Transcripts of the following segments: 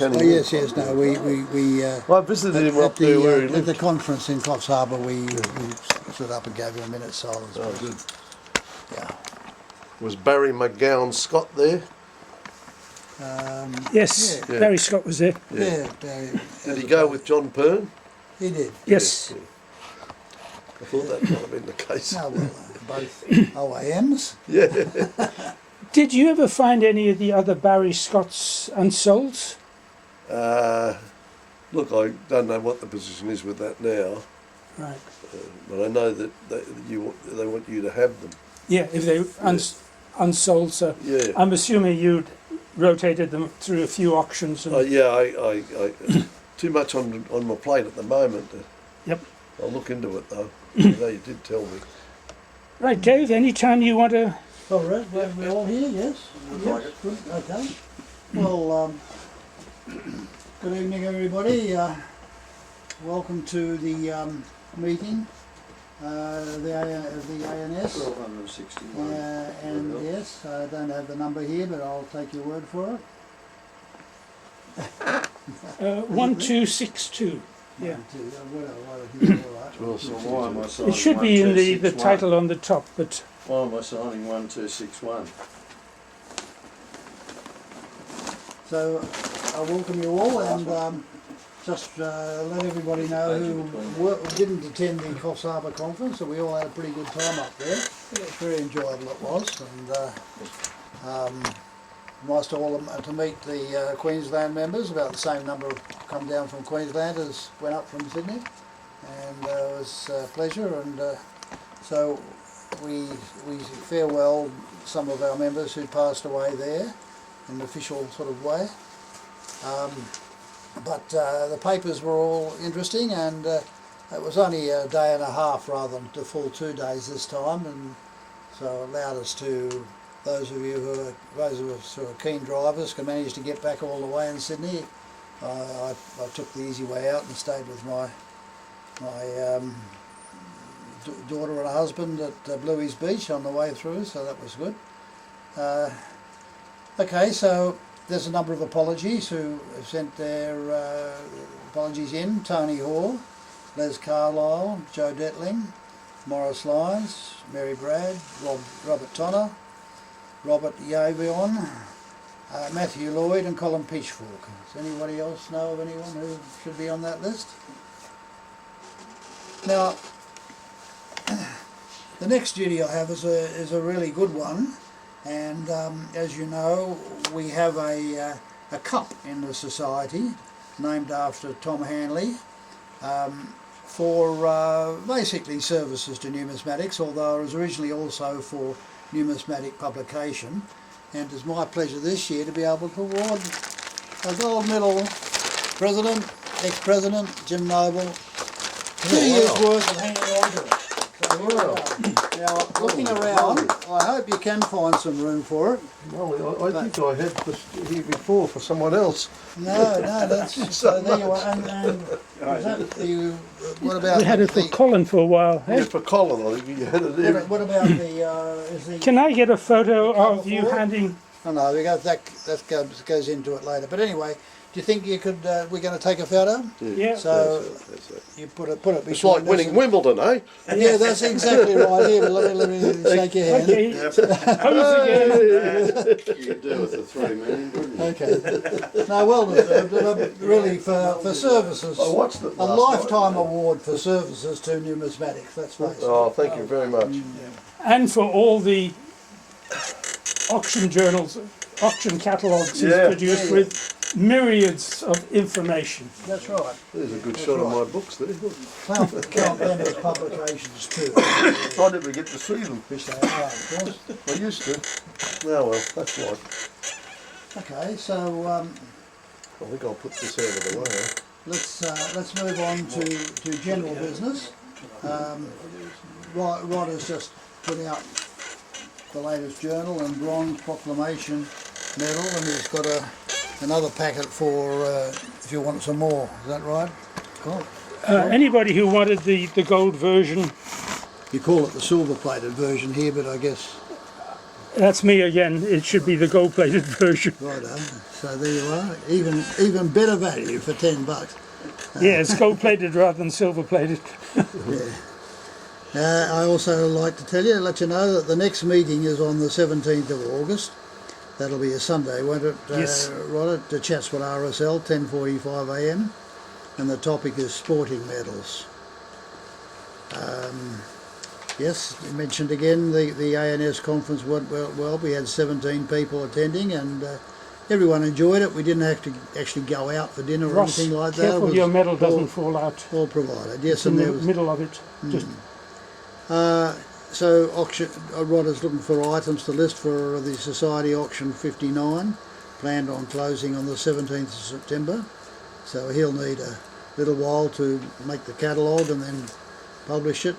can he? Oh yes, no, we I visited him up there where he at lived. the conference in Coffs Harbour. We stood up and gave him a minute's silence. Oh, good. Yeah. Was Barry McGowan Scott there? Yes, Yeah. Barry Scott was there. Yeah. Did he go with John Pern? He did. Yes. Yeah. I thought that might have been the case. No, well, both OAMs. Yeah. Did you ever find any of the other Barry Scotts unsold? Look, I don't know what the position is with that now, Right. but I know that they want you to have them. Yeah, if they unsold, so Yeah. I'm assuming you'd rotated them through a few auctions. And, Yeah, I too much on my plate at the moment. Yep. I'll look into it though. I know you did tell me. Right, Dave, anytime you want to... All right, we're all here, yes? Yes, good, okay. Well, good evening everybody. Welcome to the meeting of the ANS. 1261. And yes, I don't have the number here, but I'll take your word for it. 1262. Yeah. Why am I signing It should be in the 1261? title on the top, but Why am I signing 1261? So I welcome you all, and just let everybody know who didn't attend the Coffs Harbour conference that we all had a pretty good time up there. Very enjoyable it was, and nice to meet the Queensland members. About the same number come down from Queensland as went up from Sydney, and it was a pleasure. And so we farewell some of our members who passed away there in an official sort of way. But the papers were all interesting, and it was only a day and a half rather than the full 2 days this time, and so it allowed us to, those of us who are keen drivers can manage to get back all the way in Sydney. I took the easy way out and stayed with my daughter and husband at Bluey's Beach on the way through, so that was good. Okay, so there's a number of apologies who have sent their apologies in. Tony Hall, Les Carlisle, Joe Detling, Morris Lyons, Mary Brad, Robert Tonner, Robert Yavion, Matthew Lloyd and Colin Pitchfork. Does anybody else know of anyone who should be on that list? Now, the next duty I have is a really good one, and as you know, we have a cup in the society named after Tom Hanley for basically services to numismatics, although it was originally also for numismatic publication. And it's my pleasure this year to be able to award a gold medal President, ex-President Jim Noble, 2 years worth of hanging on to it. So now, looking around, I hope you can find some room for it. Well, I think I had this here before for someone else. No, that's so there you are. And what about we had it for Colin for a while. Yeah, for Colin, I think you had it here. what about the Can I get a photo of you handing... Oh no, that goes into it later. But anyway, do you think you could? We're going to take a photo. Yeah. So That's it. you put it. Between It's like us winning and- Wimbledon, eh? Yeah, that's exactly right. Here, let me shake your hand. Okay, pose again. You could do with the 3 million, wouldn't you? Okay. No, well deserved. Really for services. I watched it A last lifetime night. award for services to numismatics. Let's face it. Oh, thank you very much. And for all the auction journals, auction catalogues he's Yeah. produced with myriads of information. That's right. There's a good shot of my books there. Count them as publications too, I never get to see them. which they are, of course. I used to. Oh well, that's life. Okay, so I think I'll put this out of the way. let's move on to general business. Rod has just put out the latest journal and bronze proclamation medal, and he's got another packet for if you want some more. Is that right? Cool. Anybody who wanted the gold version, You call it the silver-plated version here, but I guess That's me again. It should be the gold-plated version. Righto. So there you are. Even better value for $10. Yeah, it's gold-plated rather than silver-plated. Yeah. I also like to let you know that the next meeting is on the 17th of August. That'll be a Sunday, won't it? Yes. Right at Chatswood RSL, 10:45 a.m. And the topic is sporting medals. Yes, you mentioned again the ANS conference went well. We had 17 people attending and everyone enjoyed it. We didn't have to actually go out for dinner or Ross, anything like that. careful It was your medal doesn't all- fall out. all provided. Yes, It's in and the there was middle of it. Just so auction. Rod is looking for items to list for the Society Auction 59, planned on closing on the 17th of September. So he'll need a little while to make the catalogue and then publish it.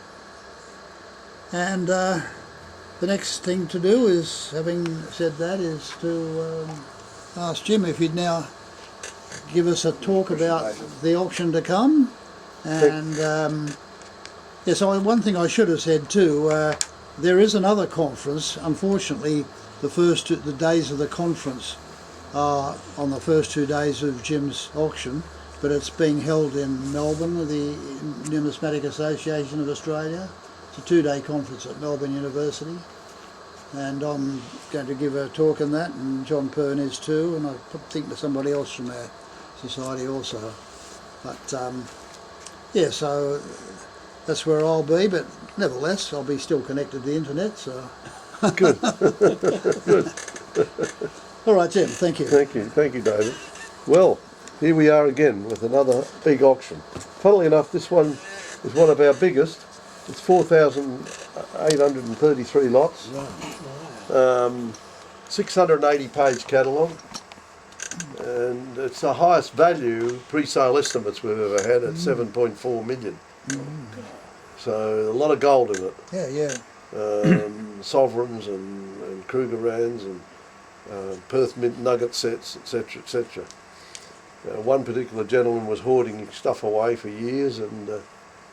And the next thing to do is, having said that, is to ask Jim if he'd now give us a talk about the auction to come. And yes, one thing I should have said too, there is another conference. Unfortunately, the days of the conference are on the first 2 days of Jim's auction, but it's being held in Melbourne, the Numismatic Association of Australia. It's a 2-day conference at Melbourne University, and I'm going to give a talk on that, and John Pern is too, and I think there's somebody else from our society also. But yeah, so that's where I'll be, but nevertheless I'll be still connected to the internet, so. Good. All right, Jim, thank you. Thank you, David. Well, here we are again with another big auction. Funnily enough, this one is one of our biggest. It's 4,833 lots. 680 page catalogue, and it's the highest value pre-sale estimates we've ever had at 7.4 million. So a lot of gold in it. Yeah. Sovereigns and Krugerrands and Perth Mint nugget sets, etc., etc. One particular gentleman was hoarding stuff away for years, and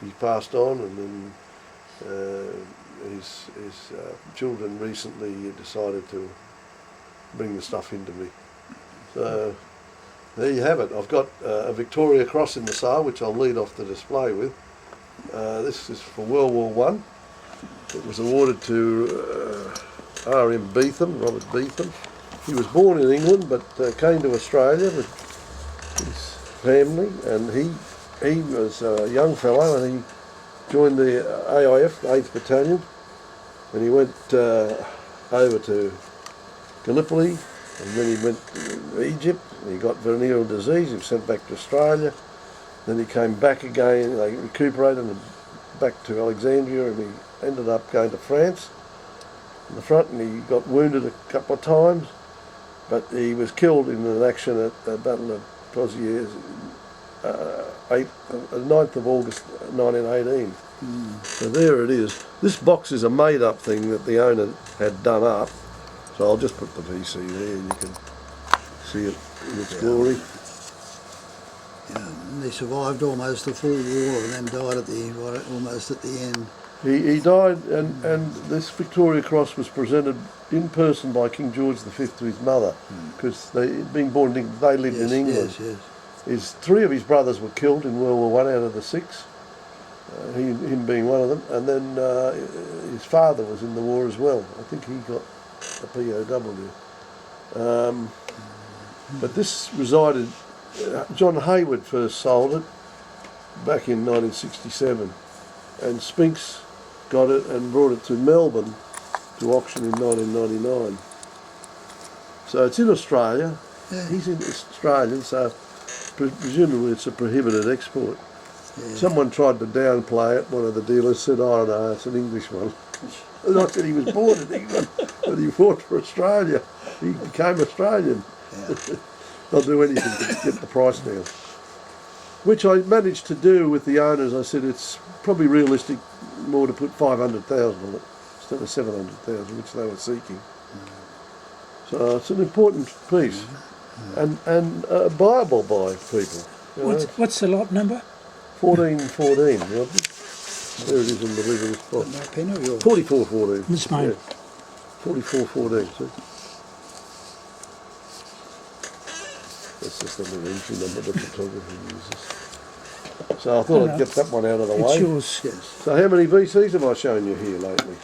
he passed on, and then his children recently decided to bring the stuff into me. So there you have it. I've got a Victoria Cross in the sale, which I'll lead off the display with. This is for World War One. It was awarded to R.M. Beetham, Robert Beetham. He was born in England but came to Australia with his family, and he was a young fellow, and he joined the AIF, 8th Battalion, and he went over to Gallipoli, and then he went to Egypt, and he got venereal disease. He was sent back to Australia. Then he came back again, they recuperated, and back to Alexandria, and he ended up going to France in the front, and he got wounded a couple of times, but he was killed in an action at the Battle of Pozieres, 9th of August 1918. So there it is. This box is a made-up thing that the owner had done up, so I'll just put the PC there and you can see it in its glory. Yeah, and he survived almost the full war and then died almost at the end. He died, and this Victoria Cross was presented in person by King George V to his mother, because being born in England, they lived in England. Yes. 3 of his brothers were killed in World War One out of the 6, him being one of them, and then his father was in the war as well. I think he got a POW. But this resided, John Hayward first sold it back in 1967, and Spinks got it and brought it to Melbourne to auction in 1999. So it's in Australia. Yeah. He's in Australian, so presumably it's a prohibited export. Yeah. Someone tried to downplay it. One of the dealers said, "Oh no, it's an English one." And I said he was born in England, but he fought for Australia. He became Australian. Yeah. They'll do anything to get the price down. Which I managed to do with the owners. I said it's probably realistic more to put 500,000 on it instead of 700,000, which they were seeking. So it's an important piece, and buyable by people. You know, What's the lot number? 1414. There it is in the middle of this box. My pen or yours? 4414. It's mine. 4414, see? That's just a little entry number the photographer uses. So I thought I'd get that one out of the It's way. yours. Yes. So how many VCs have I shown you here lately?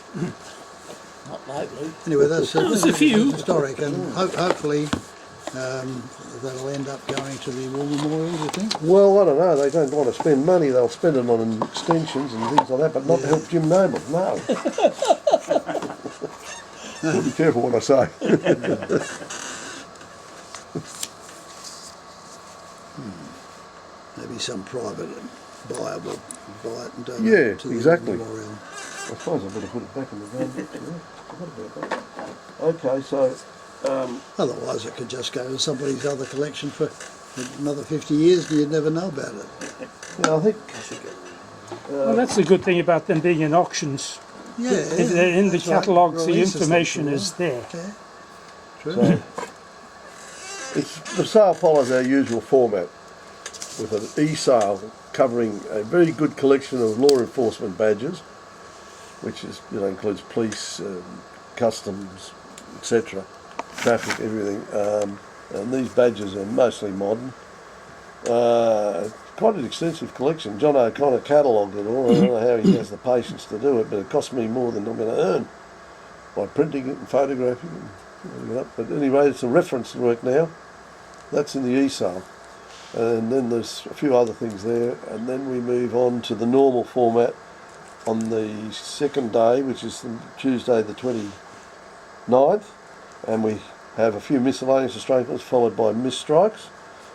Not lately. Anyway, that's There's a few. historic, and hopefully that'll end up going to the War Memorial, do you think? Well, I don't know. They don't want to spend money. They'll spend it on extensions and things like that, but not to help Jim Noble. No. Be careful what I say. Maybe some private buyer will buy it and donate Yeah, it to the exactly. memorial. I suppose I better put it back in the van. Forgot about that. Okay, so Otherwise, it could just go to somebody's other collection for another 50 years and you'd never know about it. yeah, I think Well, that's the good thing about them being in auctions. Yeah, If they're in the that's right. catalogues, the Releases information them. is there. Yeah, true. so. The sale follows our usual format, with an e-sale covering a very good collection of law enforcement badges, which is includes police, customs, etc., traffic, everything. And these badges are mostly modern. Quite an extensive collection. John O'Connor catalogued it all. I don't know how he has the patience to do it, but it cost me more than I'm going to earn by printing it and photographing it and putting it up. But anyway, it's a reference work now. That's in the e-sale. And then there's a few other things there, and then we move on to the normal format on the second day, which is Tuesday the 29th, and we have a few miscellaneous Australian films followed by misstrikes.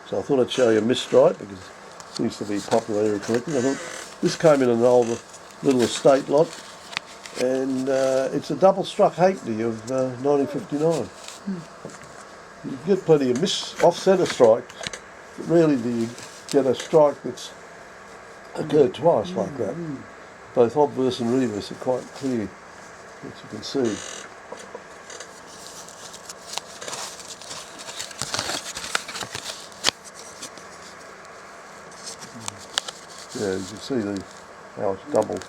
So I thought I'd show you a misstrike because it seems to be popular area collecting. I thought this came in an old little estate lot, and it's a double struck halfpenny of 1959. You get plenty of off-centre strikes. Rarely do you get a strike that's occurred twice like that. Both obverse and reverse are quite clear, as you can see. Yeah, you can see how it's doubled.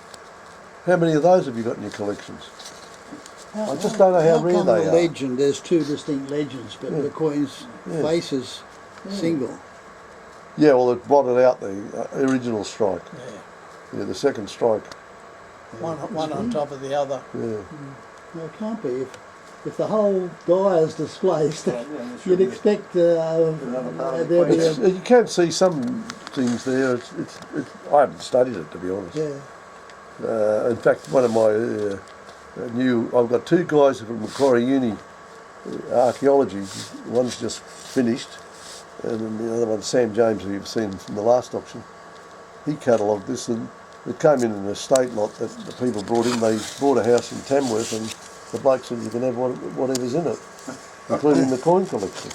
How many of those have you got in your collections? I just don't know how rare come they the are. legend? There's two distinct legends, but Yeah. the coin's Yeah. face is single. Yeah, well, it blotted out the original strike. Yeah. Yeah, the second strike. One on top of the other. Yeah. No, it can't be. If the whole die is displaced, you'd expect there be You can see some things there. I haven't studied it, to be honest. yeah. In fact, one of my I've got two guys from Macquarie Uni, archaeology. One's just finished, and then the other one, Sam James, who you've seen from the last auction. He catalogued this, and it came in an estate lot that the people brought in. They bought a house in Tamworth, and the bloke said you can have whatever's in it, including the coin collection.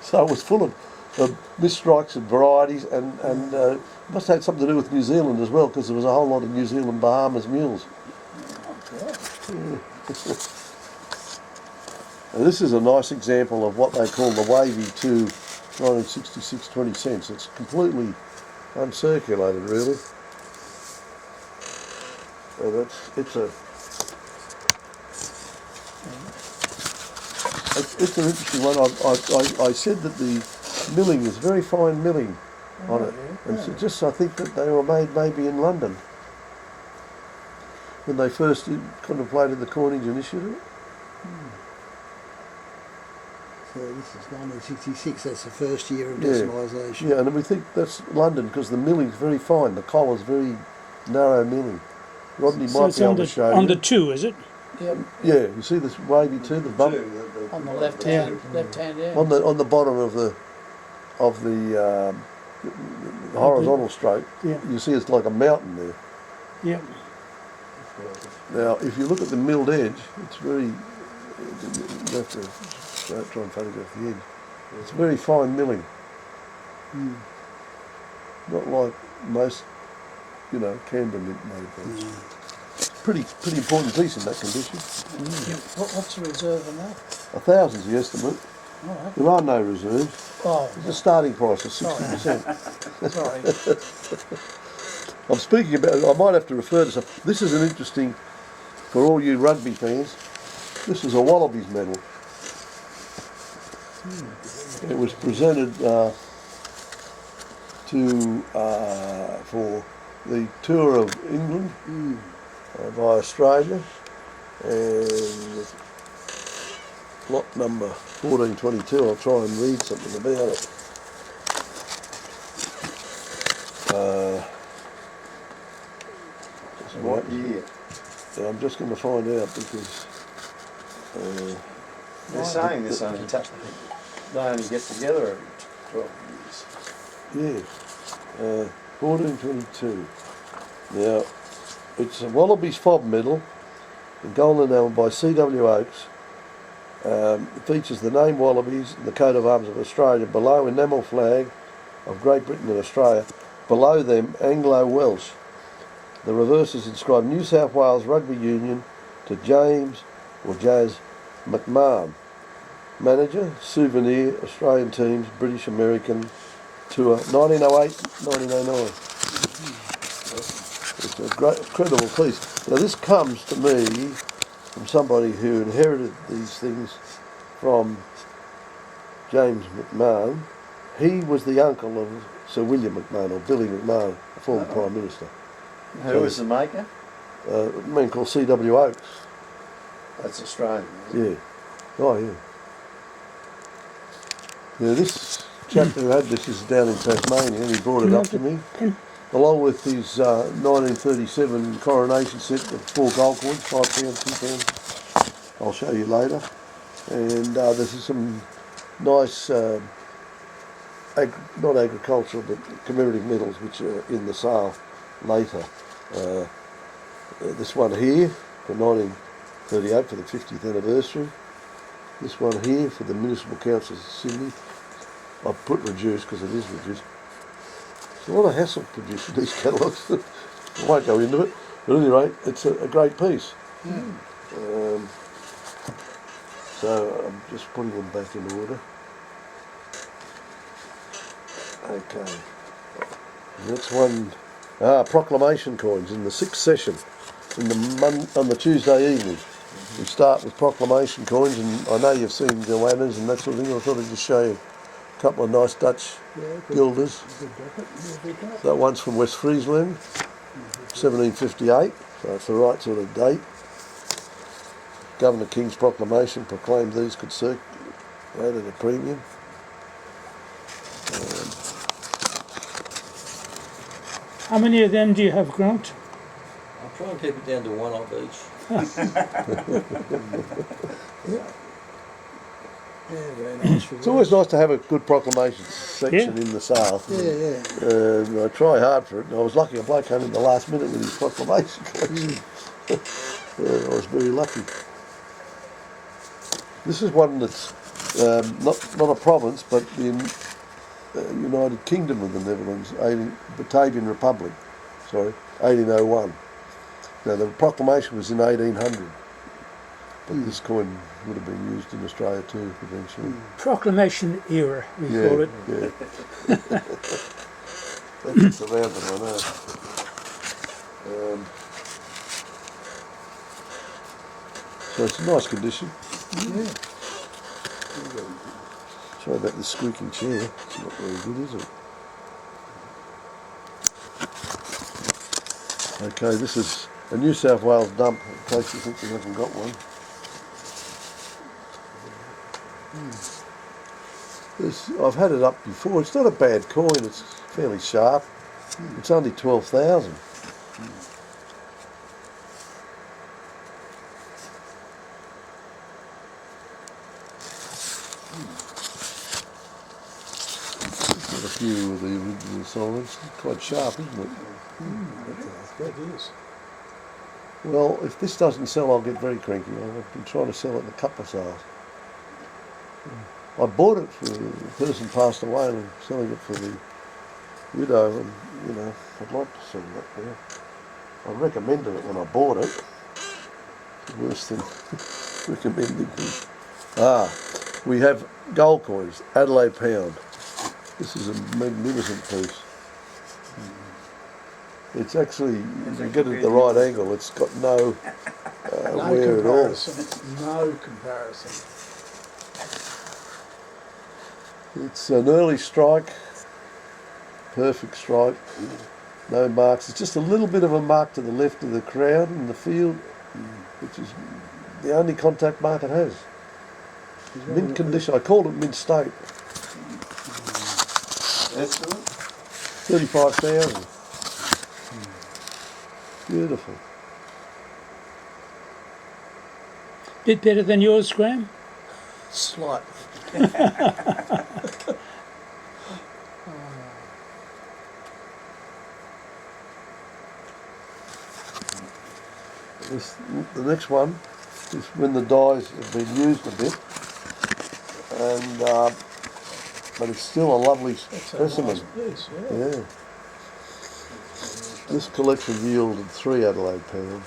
So it was full of misstrikes and varieties, and must have had something to do with New Zealand as well, because there was a whole lot of New Zealand Bahamas mules. And this is a nice example of what they call the Wavy 2 1966 20 cents. It's completely uncirculated, really. And it's an interesting one. I said that the milling is very fine milling on it, and so I think that they were made maybe in London when they first contemplated the coinage initiative. So this is 1966. That's the first year of Yeah. decimalisation. Yeah, and we think that's London because the milling's very fine. The collar's very narrow milling. Rodney So might it's be able to show you. under 2, is it? Yep. Yeah, you see this Wavy 2, the bump On the left hand, yeah. on the bottom of the horizontal stroke. Yeah. You see it's like a mountain there. Yeah. Now, if you look at the milled edge, it's very. You have to try and photograph the edge. It's very fine milling. Not like most, Canberra mint made things. Pretty important piece in that condition. What's the reserve on that? 1,000's the estimate. All right. There are no reserves. Oh, The starting price is 60%. sorry. I'm speaking about. I might have to refer to some. This is an interesting for all you rugby fans, this is a Wallabies medal. It was presented for the tour of England by Australia, and lot number 1422. I'll try and read something about it. What year? Yeah, I'm just going to find out because They're saying this only they only get together every 12 years. yeah, 1422. Now, it's a Wallabies Fob medal in gold enamel by C.W. Oakes. It features the name Wallabies and the coat of arms of Australia below, enamel flag of Great Britain and Australia. Below them, Anglo-Welsh. The reverse is inscribed New South Wales Rugby Union to James or Jazz McMahon. Manager, souvenir, Australian teams, British American tour, 1908-1909. It's a great, incredible piece. Now this comes to me from somebody who inherited these things from James McMahon. He was the uncle of Sir William McMahon, or Billy McMahon, the former Prime Minister. Who was the maker? A man called C.W. Oakes. That's Australian, isn't it? Yeah. Oh, yeah. Yeah, this chap who had this is down in Tasmania, and he brought it up to me, along with his 1937 coronation set with 4 gold coins, £5, £2. I'll show you later. And there's some nice, not agricultural, but commemorative medals which are in the sale later. This one here for 1938 for the 50th anniversary. This one here for the Municipal Council of Sydney. I've put reduced because it is reduced. It's a lot of hassle producing these catalogues. I won't go into it, but at any rate, it's a great piece. So I'm just putting them back in order. Okay. Next one, proclamation coins in the 6th session on the Tuesday evening. We start with proclamation coins, and I know you've seen Joanna's and that sort of thing. I thought I'd just show you a couple of nice Dutch guilders. That one's from West Friesland, 1758, so it's the right sort of date. Governor King's proclamation proclaimed these could circulate at a premium. How many of them do you have, Grant? I'll try and keep it down to one of each. It's always nice to have a good proclamation section in the sale. I try hard for it. And I was lucky a bloke came in the last minute with his proclamation. I was very lucky. This is one that's not a province, but in United Kingdom of the Netherlands, Batavian Republic, 1801. Now the proclamation was in 1800, but this coin would have been used in Australia too eventually. Proclamation era, we call it. Yeah. That's around them, I know. So it's a nice condition. Yeah. Sorry about the squeaking chair. It's not very good, is it? Okay, this is a New South Wales dump, in case you think we haven't got one. I've had it up before. It's not a bad coin. It's fairly sharp. It's only 12,000. Got a few of the original solids. Quite sharp, isn't it? That is. Well, if this doesn't sell, I'll get very cranky. I've been trying to sell it in a couple of sales. I bought it for the person passed away, and I'm selling it for the widow, and I'd like to sell that now. I recommended it when I bought it. It's worse than recommending things. We have gold coins, Adelaide pound. This is a magnificent piece. It's actually, if you get it at the right angle, it's got no No wear at all. comparison. No comparison. It's an early strike, perfect strike, no marks. It's just a little bit of a mark to the left of the crown in the field, which is the only contact mark it has. Mint condition, I called it mint state. Estimate? 35,000. Beautiful. Bit better than yours, Graham? Slight. The next one is when the dyes have been used a bit, and but it's still a lovely specimen. Piece, yeah. Yeah. This collection yielded 3 Adelaide pounds.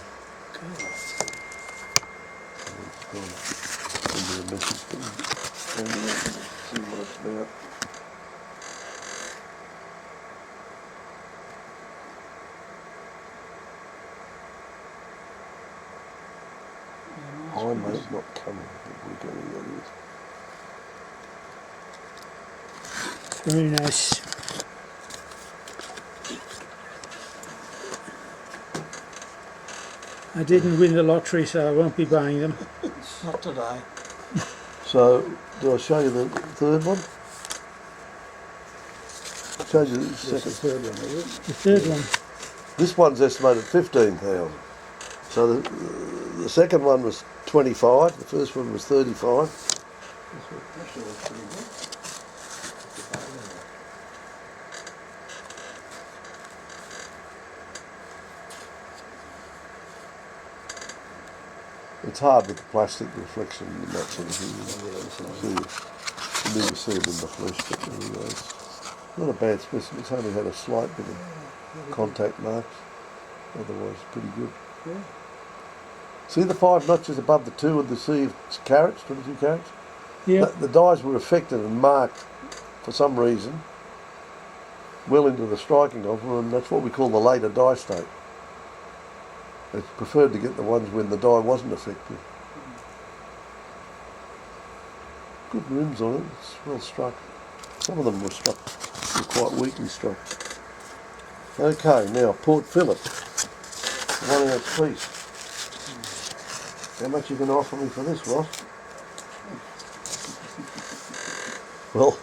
Send me a message, And see what it's about. I might not come. We're going to use. Very nice. I didn't win the lottery, so I won't be buying them. Not today. So, do I show you the third one? Show you the second. Third one, is it? The third one. This one's estimated 15,000. So the second one was 25. The first one was 35. It's hard with the plastic reflection and that sort of thing. You never see it in the flesh, but anyway, it's not a bad specimen. It's only had a slight bit of contact marks. Otherwise, pretty good. Yeah. See the 5 notches above the 2 of the sea of carats, 22 carats? Yeah. The dyes were affected and marked for some reason well into the striking of them, and that's what we call the later dye state. It's preferred to get the ones when the dye wasn't affected. Good rims on it, it's well struck. Some of them were quite weakly struck. Okay, now Port Phillip, 1 ounce piece. How much you going to offer me for this, Ross? Well,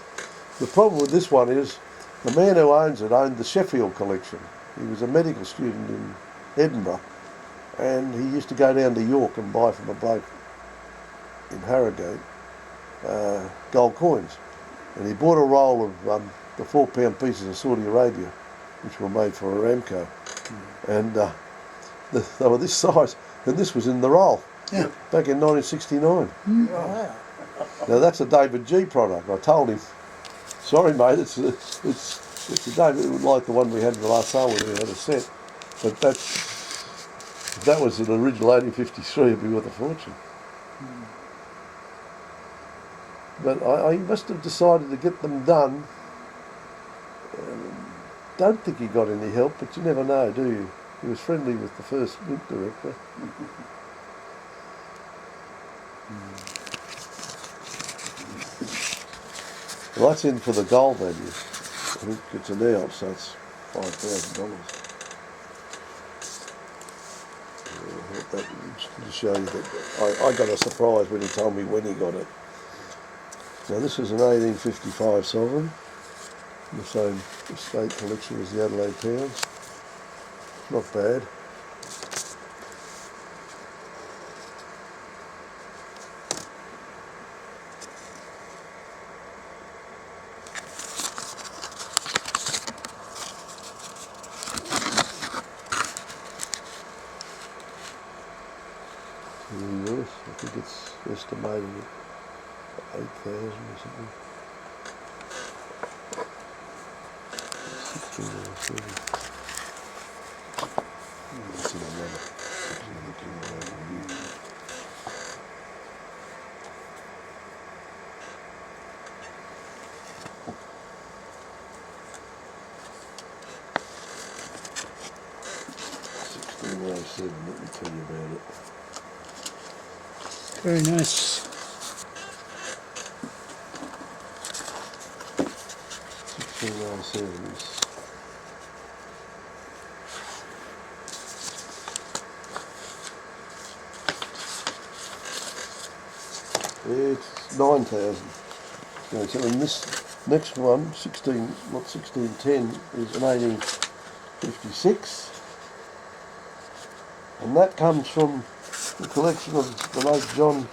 the problem with this one is the man who owns it owned the Sheffield collection. He was a medical student in Edinburgh, and he used to go down to York and buy from a bloke in Harrogate gold coins. And he bought a roll of the 4 pound pieces of Saudi Arabia, which were made for Aramco. And they were this size, and this was in the roll. Yeah. Back in 1969. Wow. Now that's a David G product. I told him, sorry mate, it's a David, like the one we had in the last sale where we had a set, but if that was an original 1853, it'd be worth a fortune. But I must have decided to get them done. Don't think he got any help, but you never know, do you? He was friendly with the first mint director. Well, that's in for the gold value. I think it's an ounce, so it's $5,000. That to show you that I got a surprise when he told me when he got it. Now this is an 1855 sovereign, the same estate collection as the Adelaide pounds. Not bad. In the US, I think it's estimated at 8,000 or something. 16 or 30. That's in another. let me tell you about it. Very nice. 1607 is it's 9,000. Okay, so in this next one, 1610, is an 1856. And that comes from the collection of the late John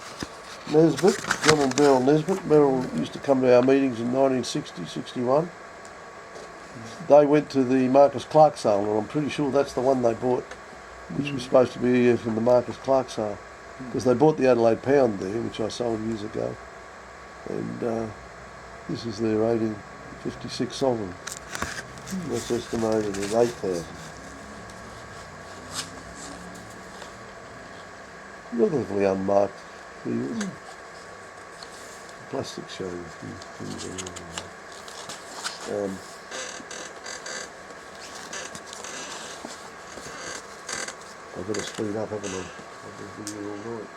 and Beryl Nesbitt. Beryl used to come to our meetings in 1960, 61. They went to the Marcus Clark sale, and I'm pretty sure that's the one they bought, which was supposed to be from the Marcus Clark sale. Because they bought the Adelaide Pound there, which I sold years ago. And this is their 1856 sovereign. That's estimated at 8,000. Relatively unmarked field. Plastic showing things on. I've got to speed up, haven't I? I've been here all night.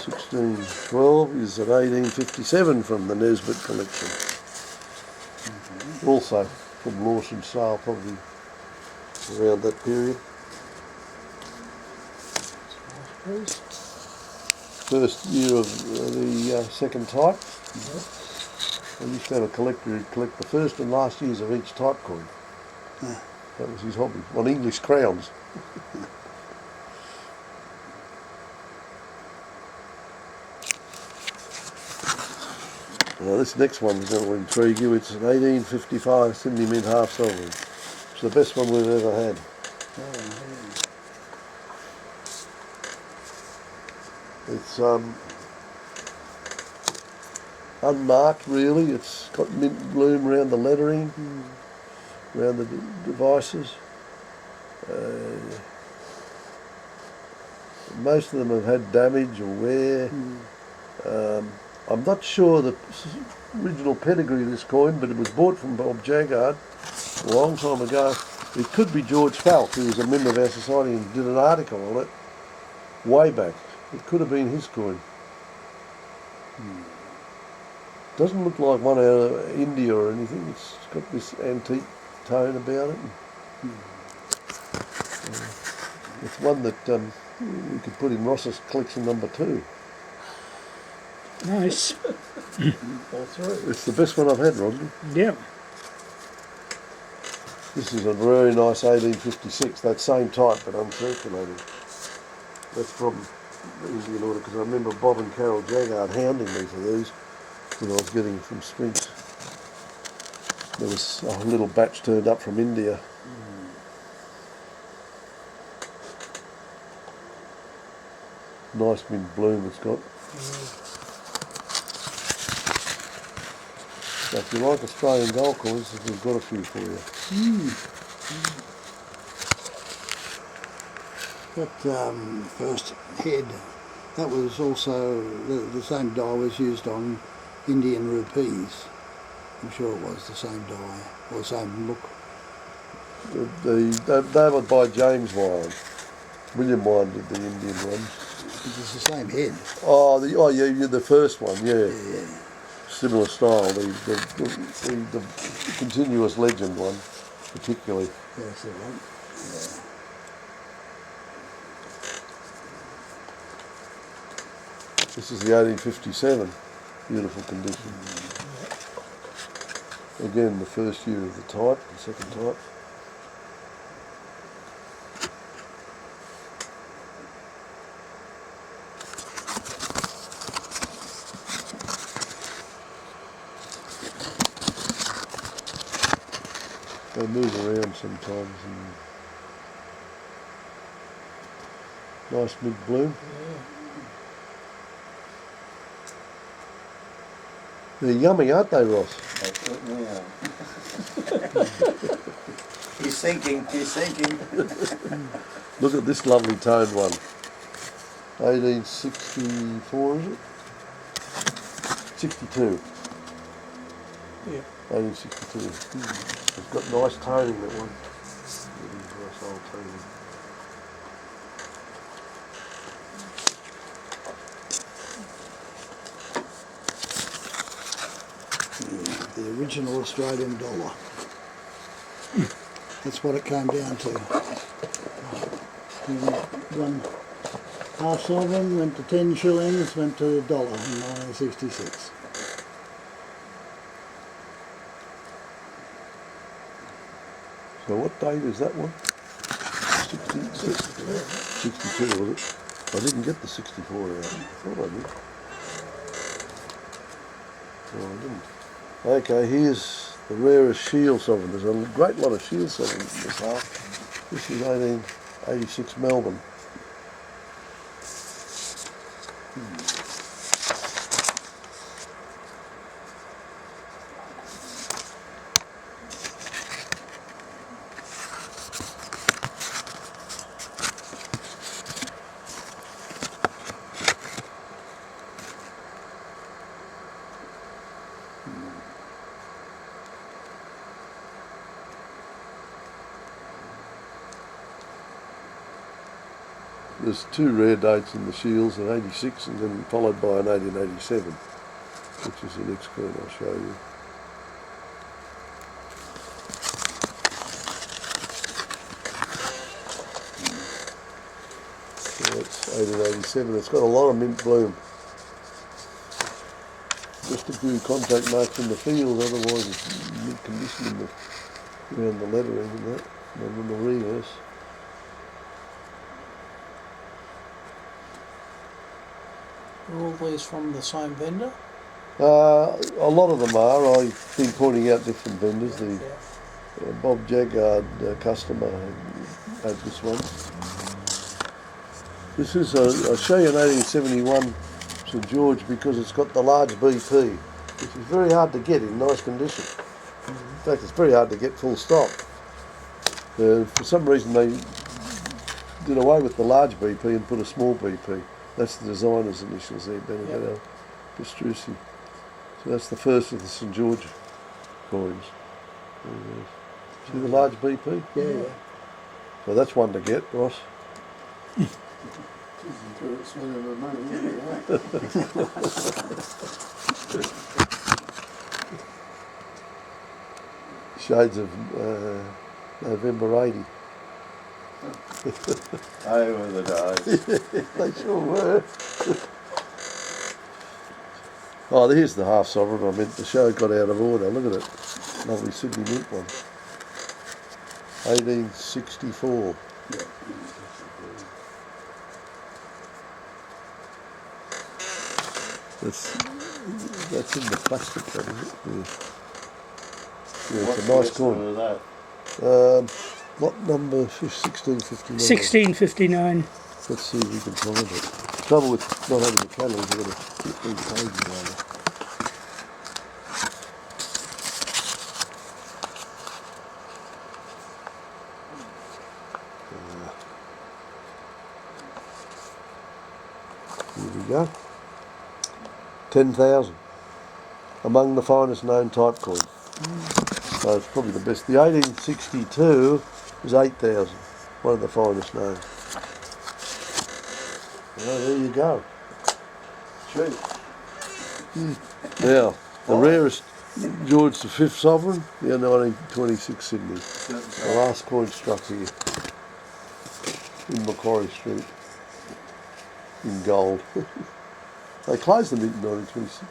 1612 is an 1857 from the Nesbitt collection. Also from Lawson sale, probably around that period. First year of the second type. I used to have a collector who'd collect the first and last years of each type coin. That was his hobby, on English crowns. Now this next one's going to intrigue you. It's an 1855 Sydney Mint half sovereign. It's the best one we've ever had. It's unmarked really. It's got mint bloom around the lettering, around the devices. Most of them have had damage or wear. I'm not sure the original pedigree of this coin, but it was bought from Bob Jaggard a long time ago. It could be George Falk, who was a member of our society and did an article on it way back. It could have been his coin. Doesn't look like one out of India or anything. It's got this antique tone about it. It's one that we could put in Ross's collection number 2. Nice. All through. It's the best one I've had, Rodney. Yeah. This is a very nice 1856, that same type but uncirculated. That's from the Indian order, because I remember Bob and Carol Jaggard hounding me for these when I was getting from Sphinx. There was a little batch turned up from India. Nice mint bloom it's got. So if you like Australian gold coins, we've got a few for you. That first head, that was also, the same die was used on Indian rupees. I'm sure it was the same die, or the same look. They were by James Wine. William Wine did the Indian ones. It's the same head. Oh yeah, the first one, yeah. Similar style, the continuous legend one, particularly. That's the one. This is the 1857, beautiful condition. Again, the first year of the type, the second type. They move around sometimes. And nice mid bloom. They're yummy, aren't they, Ross? Yeah. He's thinking, he's thinking. Look at this lovely toned one. 1864, is it? 62. Yeah. 1862. It's got nice toning, that one. Really nice old toning. the original Australian dollar. That's what it came down to. One half sovereign went to 10 shillings, went to $1 in 1966. So what date is that one? 62 was it? I didn't get the 64 out. I thought I did. No, I didn't. Okay, here's the rarest shield sovereign. There's a great lot of shield sovereigns in this half. This is 1886 Melbourne. There's two rare dates in the shields, an 86 and then followed by an 1887, which is the next coin I'll show you. So that's 1887. It's got a lot of mint bloom. Just a few contact marks in the field, otherwise it's mint condition in around the lettering and that, and then the reverse. Are all these from the same vendor? A lot of them are. I've been pointing out different vendors. The Bob Jaggard customer had this one. This is I'll show you an 1871 St George because it's got the large BP, which is very hard to get in nice condition. In fact, it's very hard to get full stock. For some reason they did away with the large BP and put a small BP. That's the designer's initials there, Benedetto Pistrucci. So that's the first of the St George coins. See the large BP? Yeah. Well, that's one to get, Ross. Shades of November 80. They were the days. They sure were. Oh, here's the half sovereign. I meant the show got out of order. Look at it. Lovely Sydney Mint one. 1864. That's in the plastic, that is it? Yeah, it's a nice coin. That? What number? 1659. 1659. Let's see if we can find it. The trouble with not having the catalogue is you've got to flip these pages over. Here we go. 10,000. Among the finest known type coins. So it's probably the best. The 1862 was 8,000. One of the finest known. Well, there you go. Cheap. Now, the rarest George V sovereign, the 1926 Sydney. The last coin struck here in Macquarie Street in gold. They closed the mint in 1926.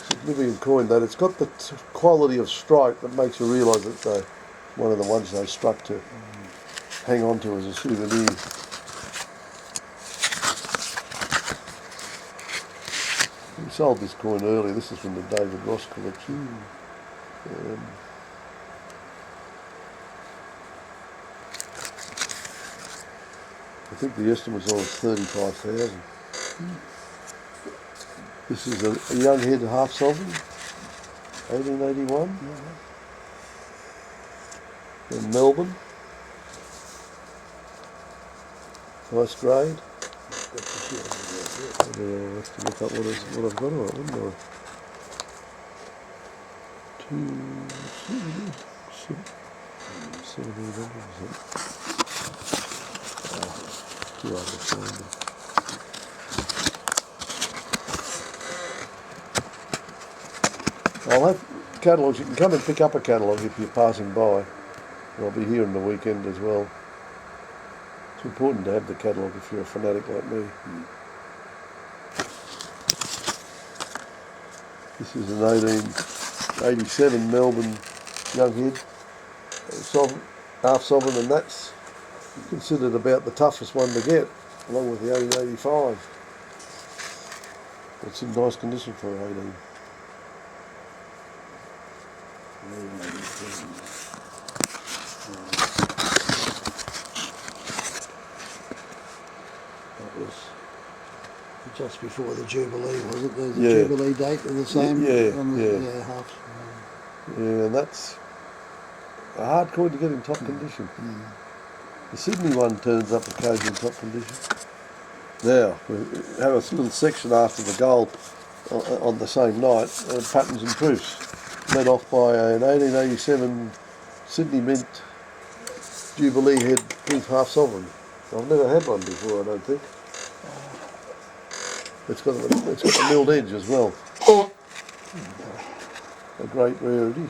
Significant coin that it's got the quality of strike that makes you realise that they're one of the ones they struck to hang on to as a souvenir. We sold this coin earlier. This is from the David Ross collection. I think the estimate was on 35,000. This is a young head half sovereign, 1881. In Melbourne. Nice grade. I have to look up what I've got on it, wouldn't I? 1700. Too hard to find it. I'll have catalogues. You can come and pick up a catalogue if you're passing by. And I'll be here on the weekend as well. It's important to have the catalogue if you're a fanatic like me. This is an 1887 Melbourne younghead, half sovereign, and that's considered about the toughest one to get, along with the 1885. It's in nice condition for 18. That was just before the Jubilee, was it? The Yeah. Jubilee date of the same? Yeah, on the, yeah. half. Yeah, and that's a hard coin to get in top condition. The Sydney one turns up occasionally in top condition. Now, we have a little section after the gold on the same night, patterns and proofs, led off by an 1887 Sydney Mint Jubilee head proof half sovereign. I've never had one before, I don't think. It's got the milled edge as well. A great rarity.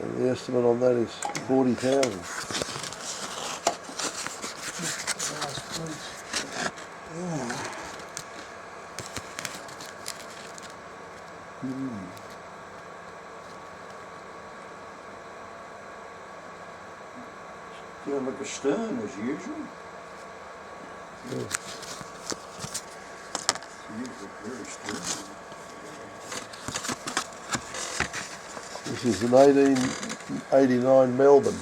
And the estimate on that is 40,000. Sound like a stone as usual. Usually very stone. This is an 1889 Melbourne.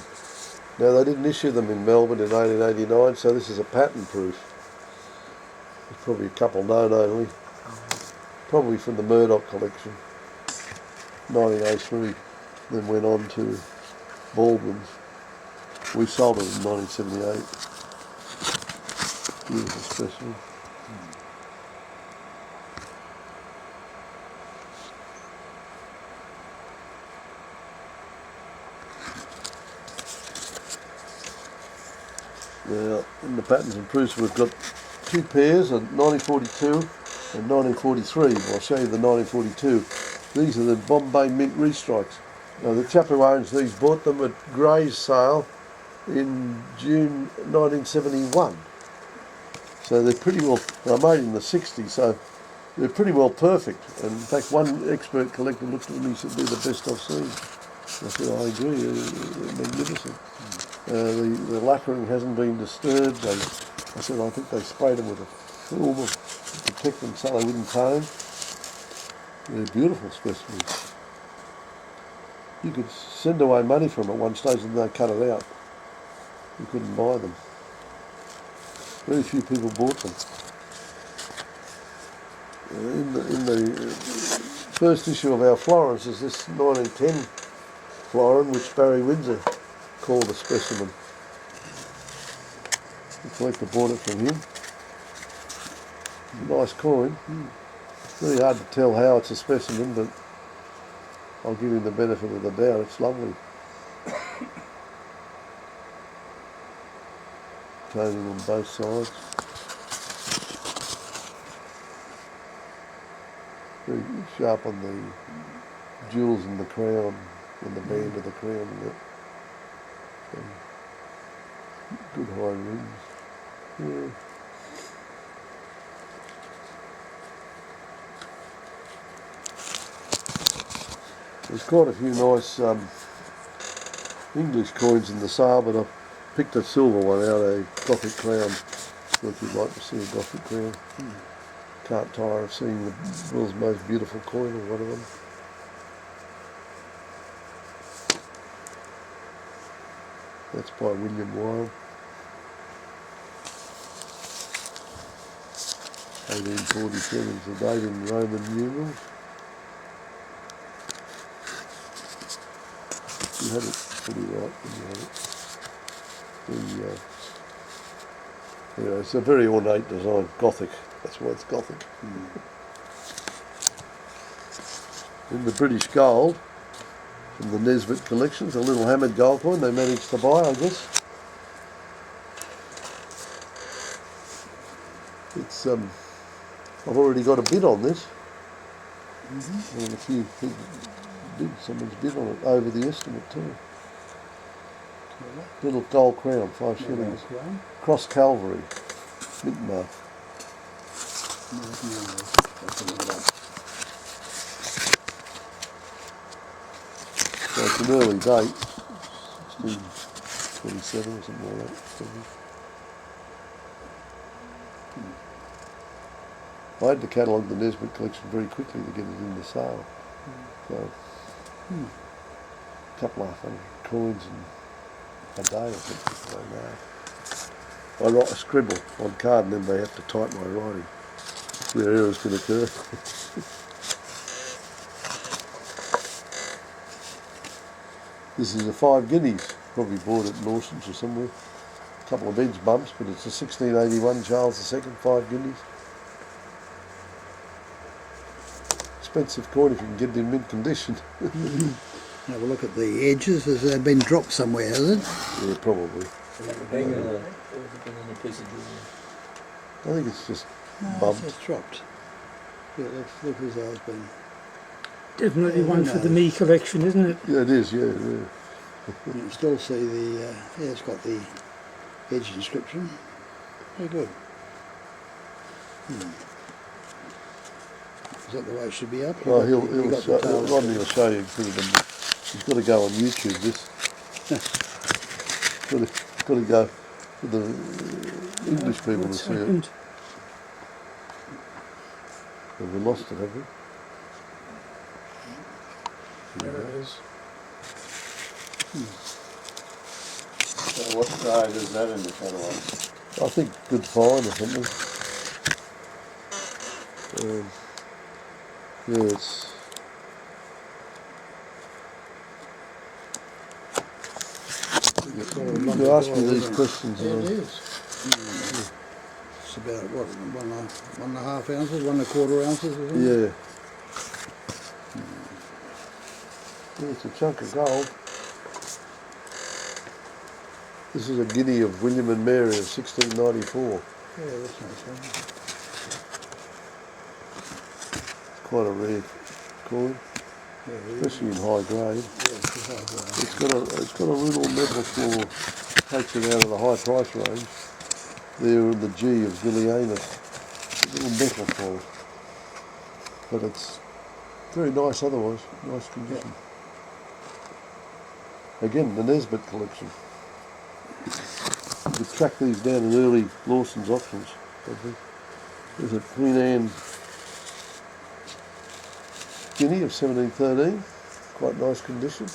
Now they didn't issue them in Melbourne in 1889, so this is a patent proof. There's probably a couple known only. Probably from the Murdoch collection. 1903, then went on to Baldwin's. We sold it in 1978. Beautiful specimen. Now, in the patterns and proofs, we've got two pairs, a 1942 and 1943. I'll show you the 1942. These are the Bombay Mint restrikes. Now, the chap who owns these bought them at Gray's sale in June 1971. So they're pretty well, they're made in the 60s, so they're pretty well perfect. And in fact, one expert collector looked at them and he said, they're the best I've seen. I said, I agree, they're magnificent. The lacquering hasn't been disturbed. I said, I think they sprayed them with a film to protect them so they wouldn't tone. They're beautiful specimens. You could send away money from at one stage and they cut it out. You couldn't buy them. Very few people bought them. In the first issue of our Florence is this 1910 florin, which Barry Windsor called a specimen. The collector bought it from him. Nice coin. Very hard to tell how it's a specimen, but I'll give him the benefit of the doubt. It's lovely. Toning on both sides. Very sharp on the jewels in the crown, and the band of the crown and that. Good high rings. Yeah. There's quite a few nice English coins in the sale, but I've picked a silver one out, a Gothic crown. If you'd like to see a Gothic crown. Can't tire of seeing the world's most beautiful coin or one of them. That's by William Wilde. 1847 is the date in Roman numerals. You had it pretty right when you had it. Anyway, it's a very ornate design, Gothic. That's why it's Gothic. In the British gold, from the Nesbitt collections, a little hammered gold coin they managed to buy, I guess. It's I've already got a bid on this. And a few people someone's bid on it over the estimate too. Little gold crown, 5 shillings. Cross Calvary, mint mark. So it's an early date, 1627 or something like that. I had to catalogue the Nesbitt collection very quickly to get it in the sale. So, a couple of hundred coins in a day or something like that. I write a scribble on card and then they have to type my writing where errors can occur. This is a 5 guineas, probably bought at Lawson's or somewhere. A couple of edge bumps, but it's a 1681 Charles II, 5 guineas. Expensive coin if you can get it in mint condition. Have a look at the edges. Has that been dropped somewhere, has it? Yeah, probably. Hang on, or has it been in a piece of jewellery? I think it's just No, bumped. it's dropped. Yeah, look as though it's been. Definitely Yeah, one who for the knows? me collection, isn't it? Yeah, it is, yeah. You can still see the. Yeah, it's got the edge inscription. Very good. Is that the way it should be up? You Oh, got the- you got the tails. Rodney will show you. He's got to go on YouTube, this. got to go for the English people to What's see it. happened? Have we lost it, have we? There it is. So what grade is that in the catalogue? I think good fine or something. Yeah, it's. You ask me these questions. Yeah, it and is. It's about what, 1.5 ounces, 1.25 ounces or something? yeah. Yeah, it's a chunk of gold. This is a guinea of William and Mary of 1694. Yeah, that's nice one. It's quite a rare coin, Yeah, it is. especially in high grade. Yeah, it's a high grade. It's got a little metal floor, takes it out of the high price range. There in the G of Gillianus, a little metal floor. But it's very nice otherwise, nice condition. Again, the Nesbitt collection. You could track these down in early Lawson's auctions, I think. There's a Queen Anne guinea of 1713, quite nice condition.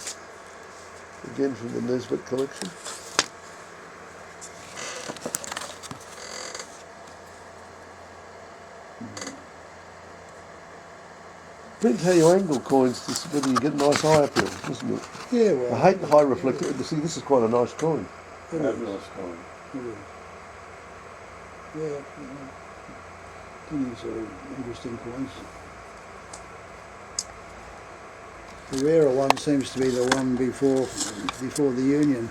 Again from the Nesbitt collection. Depends how you angle coins, whether you get a nice eye appeal, doesn't it? Yeah, well. I hate the high reflector. See, this is quite a nice coin. it is. Fabulous coin. It is. Yeah, these are interesting coins. The rarer one seems to be the one before the Union.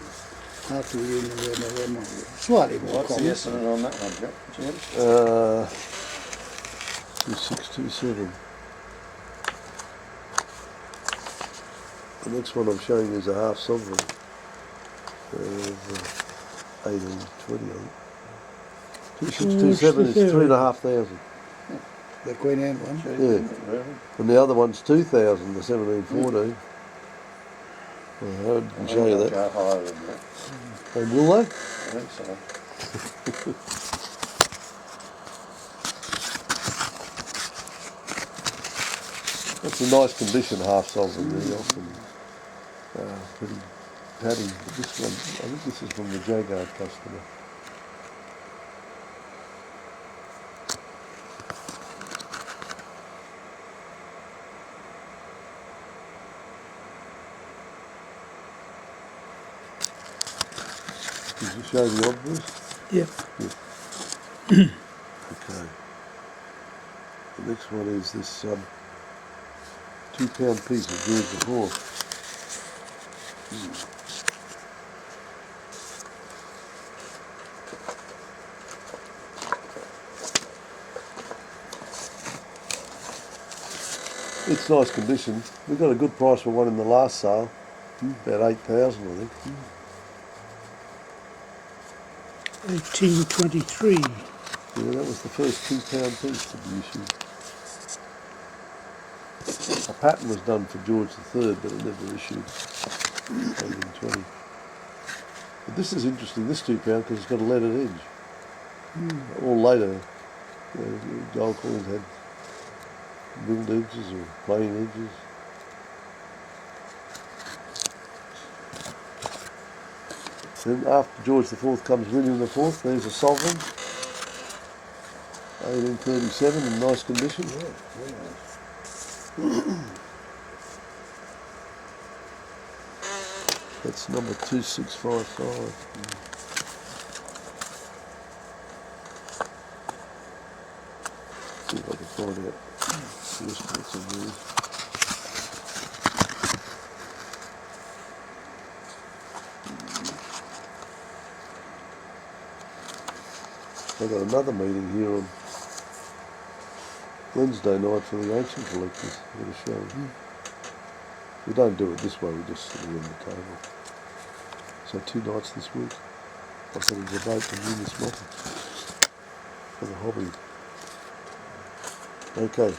After the Union, they're more, slightly more What's the common. estimate on that one, Jim? 2627. The next one I'm showing you is a half sovereign of 1820, I think. 2627 is 3,500. The Queen Anne one. Yeah. Really? And the other one's 2,000, the 1714. I didn't show you that. Go higher than that. And will they? I think so. That's a nice condition, half sovereign. They're often pretty patty. But this one, I think this is from the Jagard customer. Did you show the obvious? Yep. Okay. The next one is this £2 piece of George IV. It's nice condition. We got a good price for one in the last sale, about 8,000, I think. 1823. Yeah, that was the first £2 piece to be issued. A pattern was done for George III, but it never issued. 1820. But this is interesting, this £2, because it's got a leaded edge. All later, gold coins had milled edges or plain edges. Then after George IV comes William IV. There's a sovereign, 1837, in nice condition. Yeah, very nice. That's number 2655. See if I can find out the estimates of these. I've got another meeting here on Wednesday night for the ancient collectors. I'm going to show them. We don't do it this way, we just sit around the table. So 2 nights this week. I've got a debate for Numismatic for the hobby. Okay,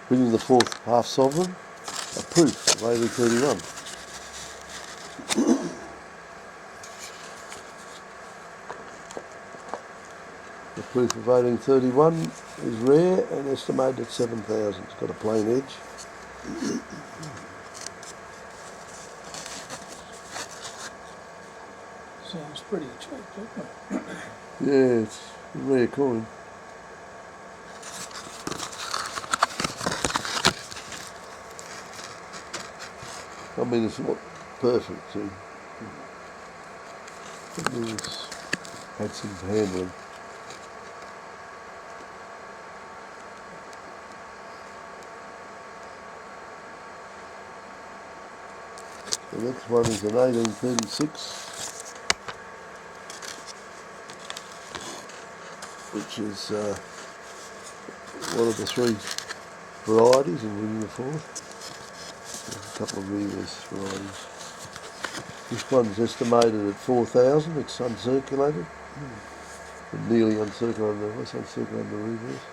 William IV, half sovereign, a proof of 1831. The proof of 1831 is rare and estimated at 7,000. It's got a plain edge. Sounds pretty cheap, doesn't it? Yeah, it's a rare coin. I mean, it's not perfect, too. It means had some handling. The next one is an 1836, which is one of the 3 varieties in William IV. There's a couple of reverse varieties. This one's estimated at 4,000. It's uncirculated, nearly uncirculated. What's uncirculated the reverse?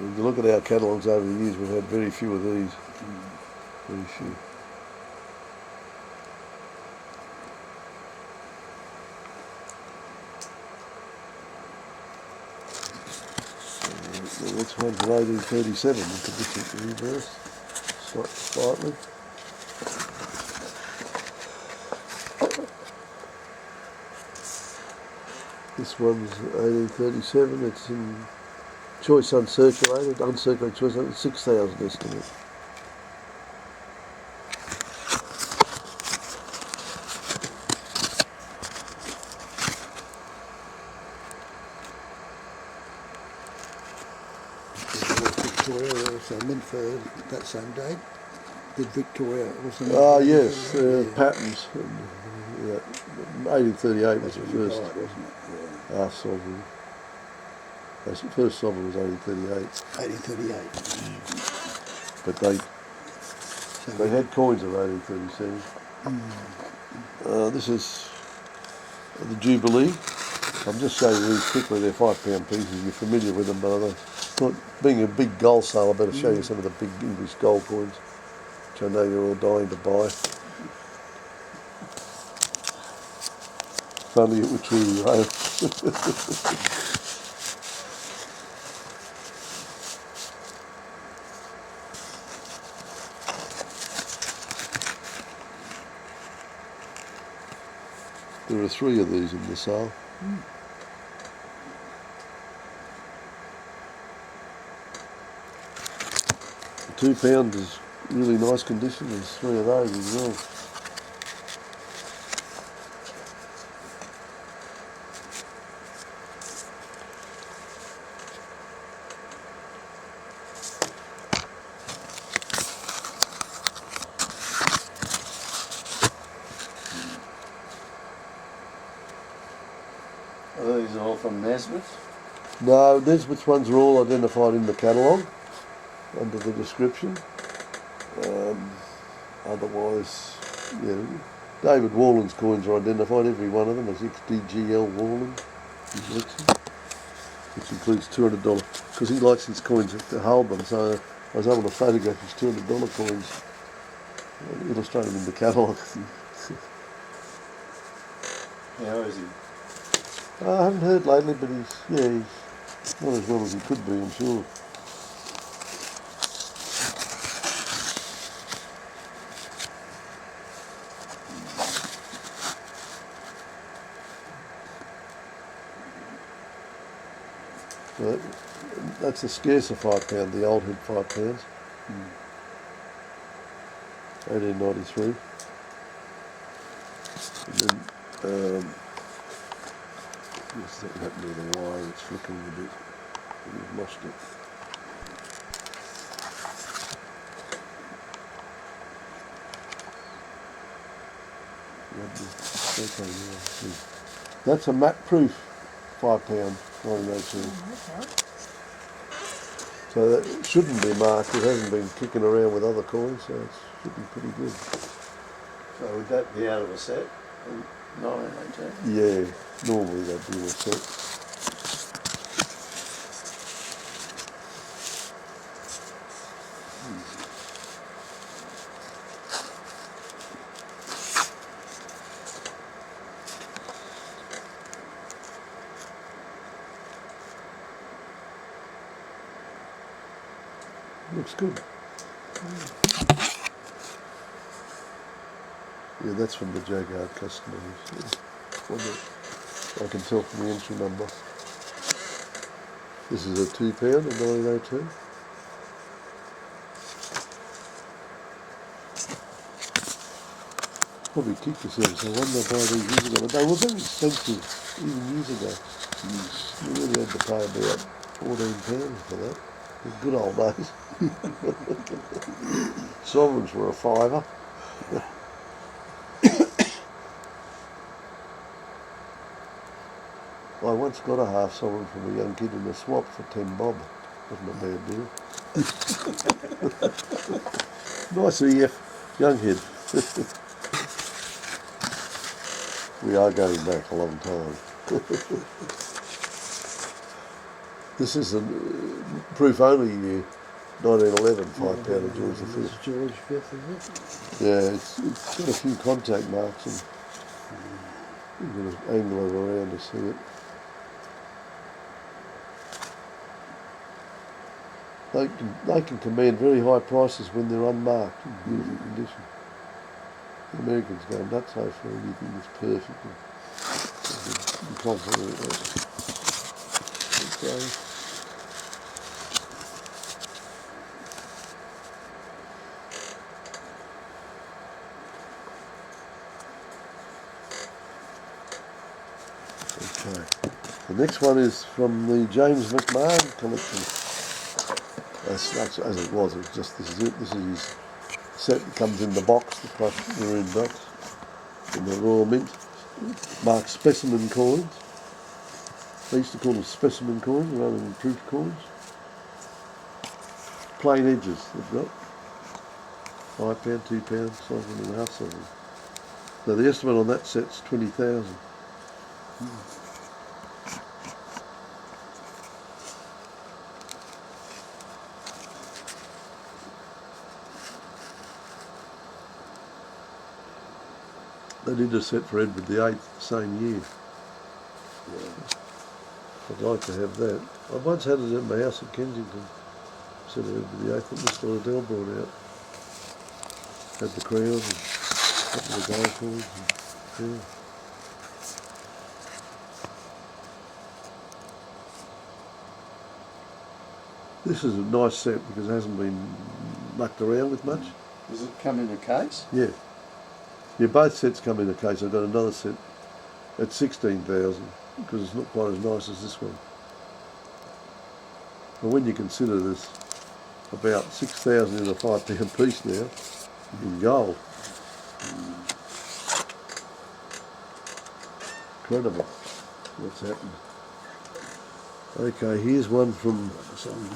If you look at our catalogues over the years, we've had very few of these. Very few. The next one's an 1837, with a different reverse, slightly. This one's 1837, it's in choice uncirculated choice, 6,000 estimate. Victoria also meant for that same date. Did Victoria also? Ah, yes, patterns. Yeah, 1838 was the first Right, wasn't it? half sovereign. The first sovereign was 1838, 1838. but So they had coins of 1837. This is the Jubilee. I'm just showing you these quickly. They're £5 pieces. You're familiar with them, but not being a big gold sale, I better show you some of the big English gold coins, which I know you're all dying to buy. Funny it were true, eh? There are 3 of these in the sale. The £2 is really nice condition. There's 3 of those as well. from Nesbitt? No, Nesbitt's ones are all identified in the catalogue under the description. Otherwise, yeah, David Warland's coins are identified, every one of them, as XDGL Warland collection, which includes $200, because he likes his coins to hold them, so I was able to photograph his $200 coins, illustrate them in the catalogue. How is he? I haven't heard lately, but he's not as well as he could be, I'm sure. But that's the scarcer £5, the old head £5. 1893. And then, what's that happening with the wire? It's flickering a bit. We've lost it. Okay, yeah. That's a matte proof £5 1902. So that shouldn't be marked. It hasn't been kicking around with other coins, so it should be pretty good. So would that be out of a set? 1918? Yeah, normally they'd be in a set. Looks good. Yeah, that's from the Jaguar customers. I can tell from the entry number. This is a £2 in 1902. Probably kicked yourselves. I wonder if I buy these years ago. But they were very expensive even years ago. You really had to pay about £14 for that. The good old days. Sovereigns were a fiver. I once got a half sovereign from a young kid in a swap for 10 bob. Wasn't a bad deal. Nice EF, young head. We are going back a long time. This is a proof only year, 1911, £5 of George V. It's George V, is it? Yeah, it's got a few contact marks and you can angle it around to see it. They can command very high prices when they're unmarked in beautiful condition. The Americans go nuts over anything that's perfect. And confident it was. Okay. Okay. The next one is from the James McMahon collection. As it was just this is it. This is his set that comes in the box, the crushed maroon box, in the Royal Mint. Marked specimen coins. They used to call them specimen coins rather than proof coins. Plain edges they've got. £5, £2, sovereign and half sovereign. So the estimate on that set's 20,000. They did a set for Edward VIII the same year. I'd like to have that. I once had it at my house in Kensington. Set of Edward VIII that Mr. Liddell brought out. Had the crowns and a couple of gold coins. Yeah. This is a nice set because it hasn't been mucked around with much. Does it come in a case? Yeah. Yeah, both sets come in a case. I've got another set at 16,000 because it's not quite as nice as this one. But when you consider there's about 6,000 in a £5 piece now in gold. Incredible what's happened. Okay, here's one from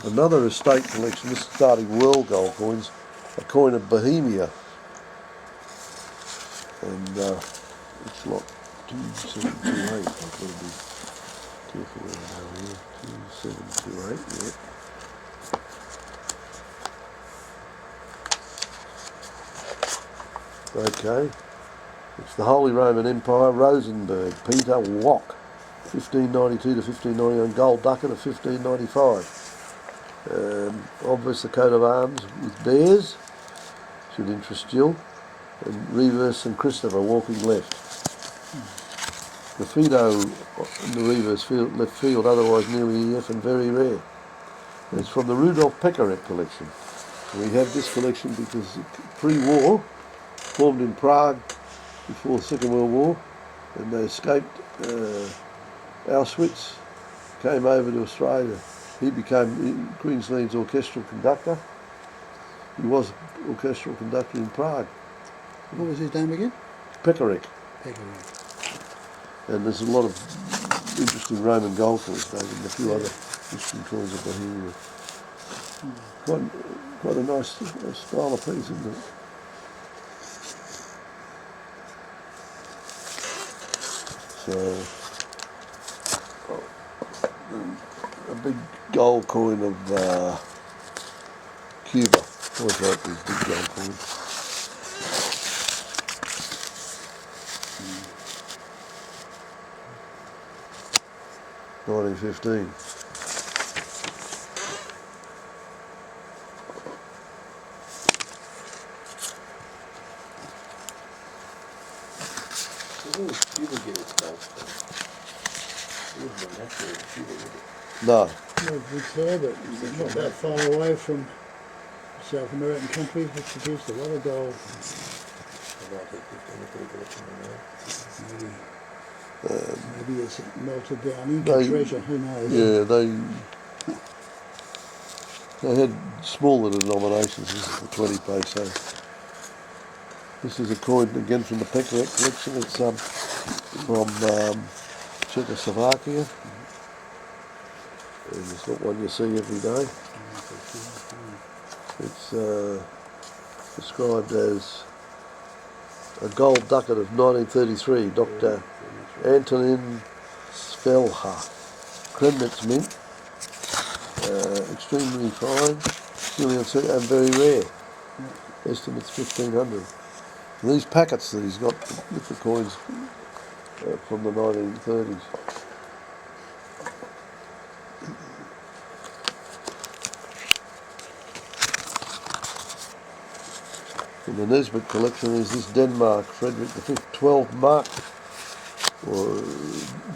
another estate collection. This is starting world gold coins. A coin of Bohemia. And it's lot 2728. I've got to be careful where I go here. 2728, yeah. Okay, it's the Holy Roman Empire, Rosenberg, Peter Wock, 1592 to 1599, gold ducat of 1595. Obvious the coat of arms with bears, should interest Jill, and reverse St Christopher walking left. Graffito in the reverse field, left field, otherwise nearly EF and very rare. And it's from the Rudolf Pekarek collection. We have this collection because pre-war, formed in Prague before the Second World War, and they escaped Auschwitz, came over to Australia. He became Queensland's orchestral conductor. He was orchestral conductor in Prague. What was his name again? Pekarek. Pekarek. And there's a lot of interesting Roman gold coins, David, and a few other interesting coins of Bohemia. Quite a nice style of piece, isn't it? So, a big gold coin of Cuba. Always like these big gold coins. Mm. 1915. Cuba get its gold stuff. It wouldn't be natural in Cuba, would it? No. Well, it's there, but it's not that far away from South American countries which produce a lot of gold. Maybe it's melted down into treasure, who knows? Yeah, they had smaller denominations. This is the 20 peso. This is a coin again from the Pekarek collection. It's from Czechoslovakia. And it's not one you see every day. It's described as a gold ducat of 1933, Dr. Antonin Svelha. Kremnitz mint, extremely fine, really uncertain and very rare. Estimates 1500. And these packets that he's got with the coins from the 1930s. In the Nesbitt collection is this Denmark Frederick V 12 mark, or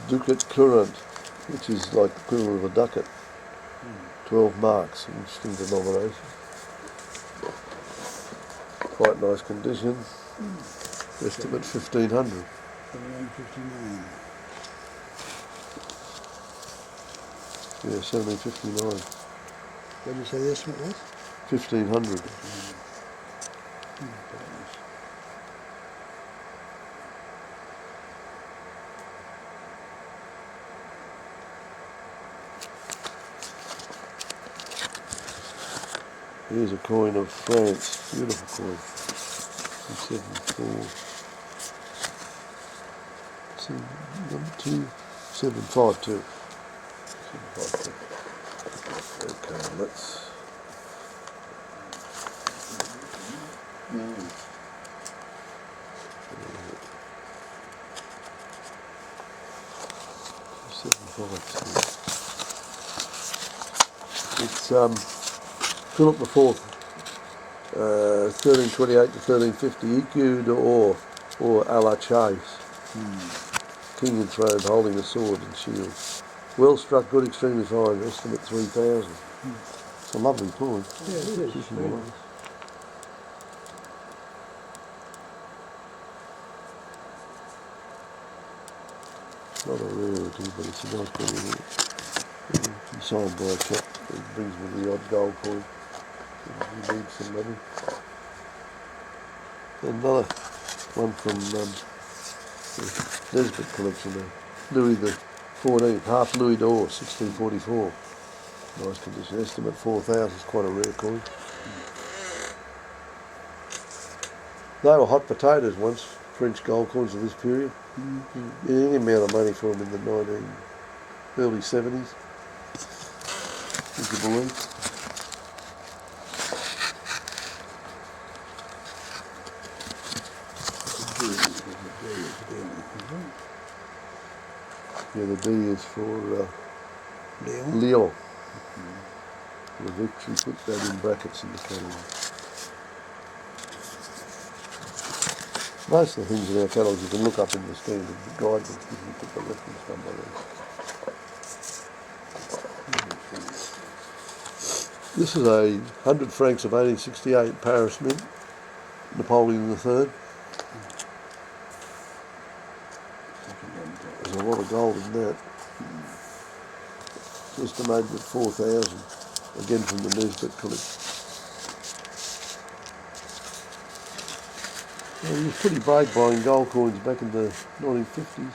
ducat current, which is like the equivalent of a ducat. 12 marks, interesting denomination. Quite nice condition. Estimate 1500. 1759. Yeah, 1759. What did you say the estimate was? 1500. Here's a coin of France, beautiful coin. 752. 752. Okay, let's. It's Philip IV, 1328 to 1350, EQ d'Or, or a la Chase. King enthroned holding a sword and shield. Well struck, good, extremely fine, estimate 3,000. It's a lovely coin. Yeah, it is. It's nice. It's not a rarity, but it's a nice coin, isn't it? Signed by a chap who brings me the odd gold coin. He needs some money. Another one from the Nesbitt collection there. Louis the 14, half Louis d'Or, 1644. Nice condition. Estimate 4,000 is quite a rare coin. They were hot potatoes once, French gold coins of this period. Any amount of money for them in the early 70s. Would you believe? Yeah, the D is for Leon. Lyon. We've actually put that in brackets in the catalogue. Most of the things in our catalogues you can look up in the standard guidebook if you put the reference number in. This is a 100 francs of 1868 Paris mint, Napoleon III. There's a lot of gold in that. It's estimated at 4,000, again from the Numismatic collection. Well, he was pretty brave buying gold coins back in the 1950s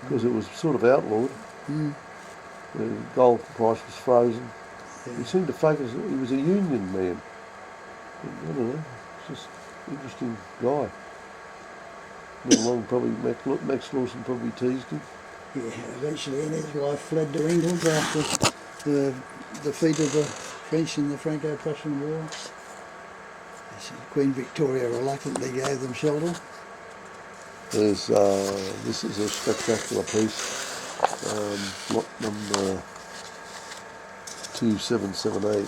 because it was sort of outlawed. The gold price was frozen. He seemed to focus, he was a union man. I don't know, just an interesting guy. Went along, probably Max Lawson probably teased him. Yeah, eventually, and his wife fled to England after the defeat of the French in the Franco-Prussian War. Queen Victoria reluctantly gave them shelter. This is a spectacular piece, lot number 2778.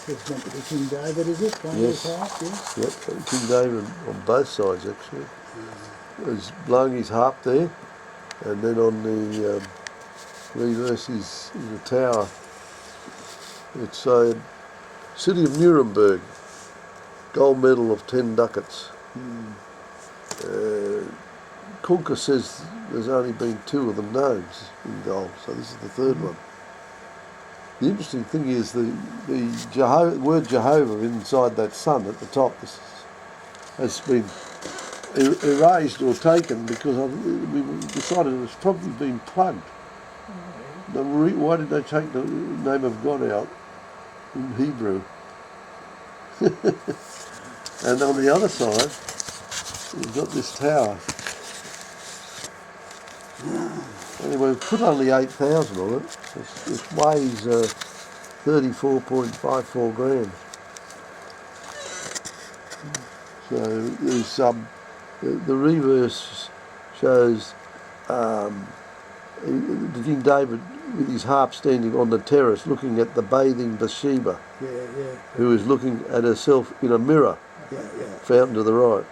It's meant to be King David, is it? Yes. Harp, yeah? Yep, King David on both sides actually. He's blowing his harp there, and then on the reverse is a tower. It's a City of Nuremberg, gold medal of 10 ducats. Kunka says there's only been 2 of them known in gold, so this is the 3rd one. The interesting thing is the word Jehovah inside that sun at the top has been erased or taken because we decided it's probably been plugged. Why did they take the name of God out in Hebrew? And on the other side, we've got this tower. Anyway, we've put only 8,000 on it. It weighs 34.54 grams. So there's the reverse shows the King David with his harp standing on the terrace looking at the bathing Bathsheba, who is looking at herself in a mirror, fountain to the right.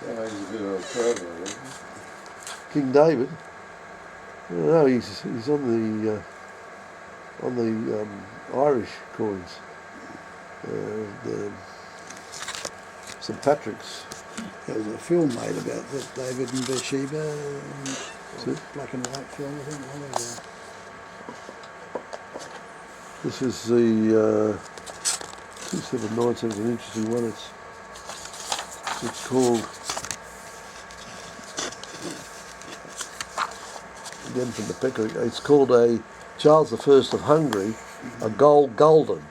He's a bit of a pervert, isn't King David? No, he's on the Irish coins, the St Patrick's. There was a film made about that, David and Bathsheba, black and white film, I think. This is the 2797, an interesting one. It's called, again from the Pecker, it's called a Charles I of Hungary, a golden,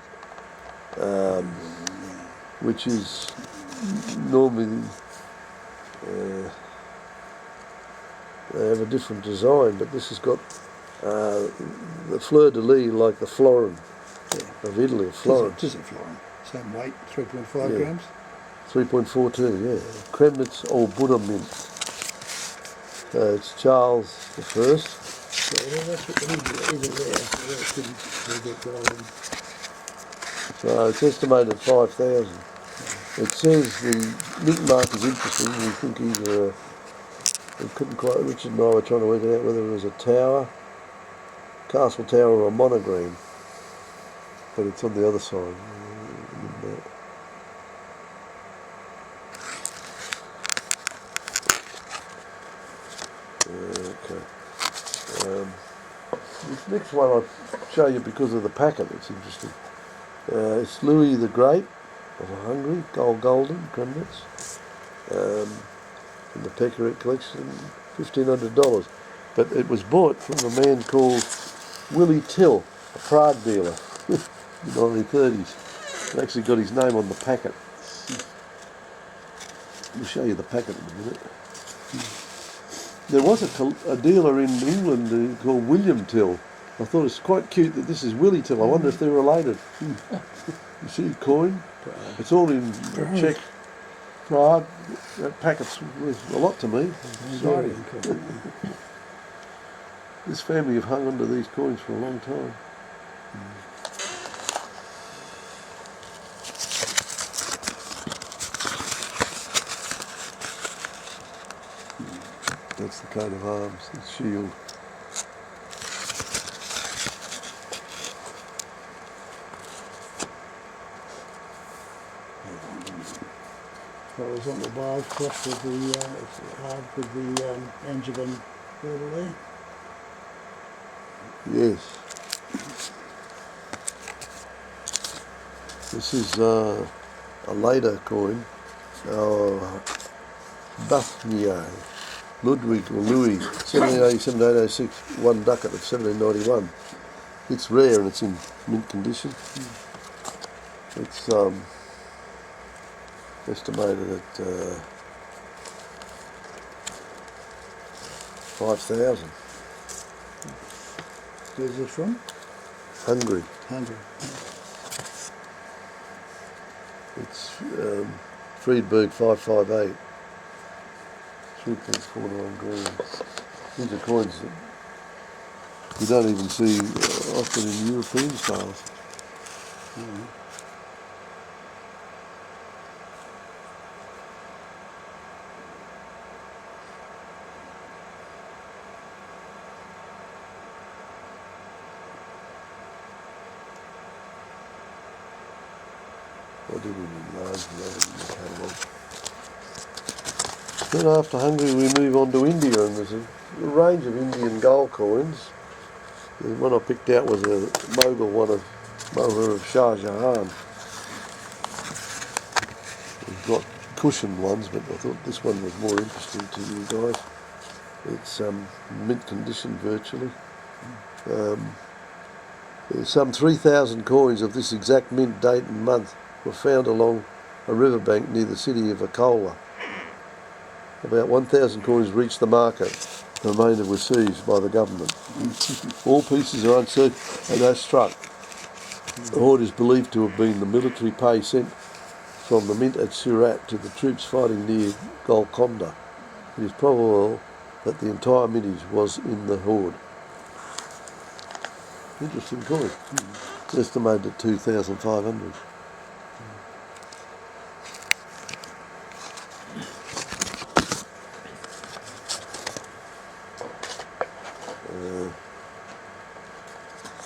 which is normally they have a different design, but this has got the fleur de lis like the florin of Italy, Florence. It is a florin. Same weight, 3.5 grams. 3.42, yeah. Kremnitz or Buddha mint. It's Charles I. So that's what So it's estimated at 5,000. It says the mint mark is interesting. We think either we couldn't quite. Richard and I were trying to work out whether it was a tower, castle tower, or a monogram. But it's on the other side. Okay. This next one I'll show you because of the packet. It's interesting. It's Louis the Great of Hungary, golden, Kremnitz, from the Pecker collection, $1,500. but it was bought from a man called Willie Till, a Prague dealer, in the 1930s. He actually got his name on the packet. I'll show you the packet in a minute. There was a dealer in England called William Till. I thought it's quite cute that this is Willie Till. I wonder if they're related. You see coin? It's all in Czech, Prague. That packet's worth a lot to me. Sorry. This family have hung onto these coins for a long time. That's the coat of arms, the shield. That was on the bars crossed with the Angevin girdle there. Yes. This is a later coin. Bafnia, Ludwig or Louis, 1787 1806, 1 ducat of 1791. It's rare and it's in mint condition. It's estimated at 5,000. Where's this from? Hungary. Hungary. It's Friedberg 558. 3.49 grams. These are coins that you don't even see often in European styles. I didn't enlarge that in the catalogue. Then after Hungary we move on to India, and there's a range of Indian gold coins. The one I picked out was a Mughal one of Mohur of Shah Jahan. We've got cushioned ones, but I thought this one was more interesting to you guys. It's mint condition virtually. There's some 3,000 coins of this exact mint date and month were found along a riverbank near the city of Akola. About 1,000 coins reached the market. The remainder were seized by the government. All pieces are uncertain and are struck. The hoard is believed to have been the military pay sent from the mint at Surat to the troops fighting near Golconda. It is probable that the entire mintage was in the hoard. Interesting coin. It's estimated at 2,500.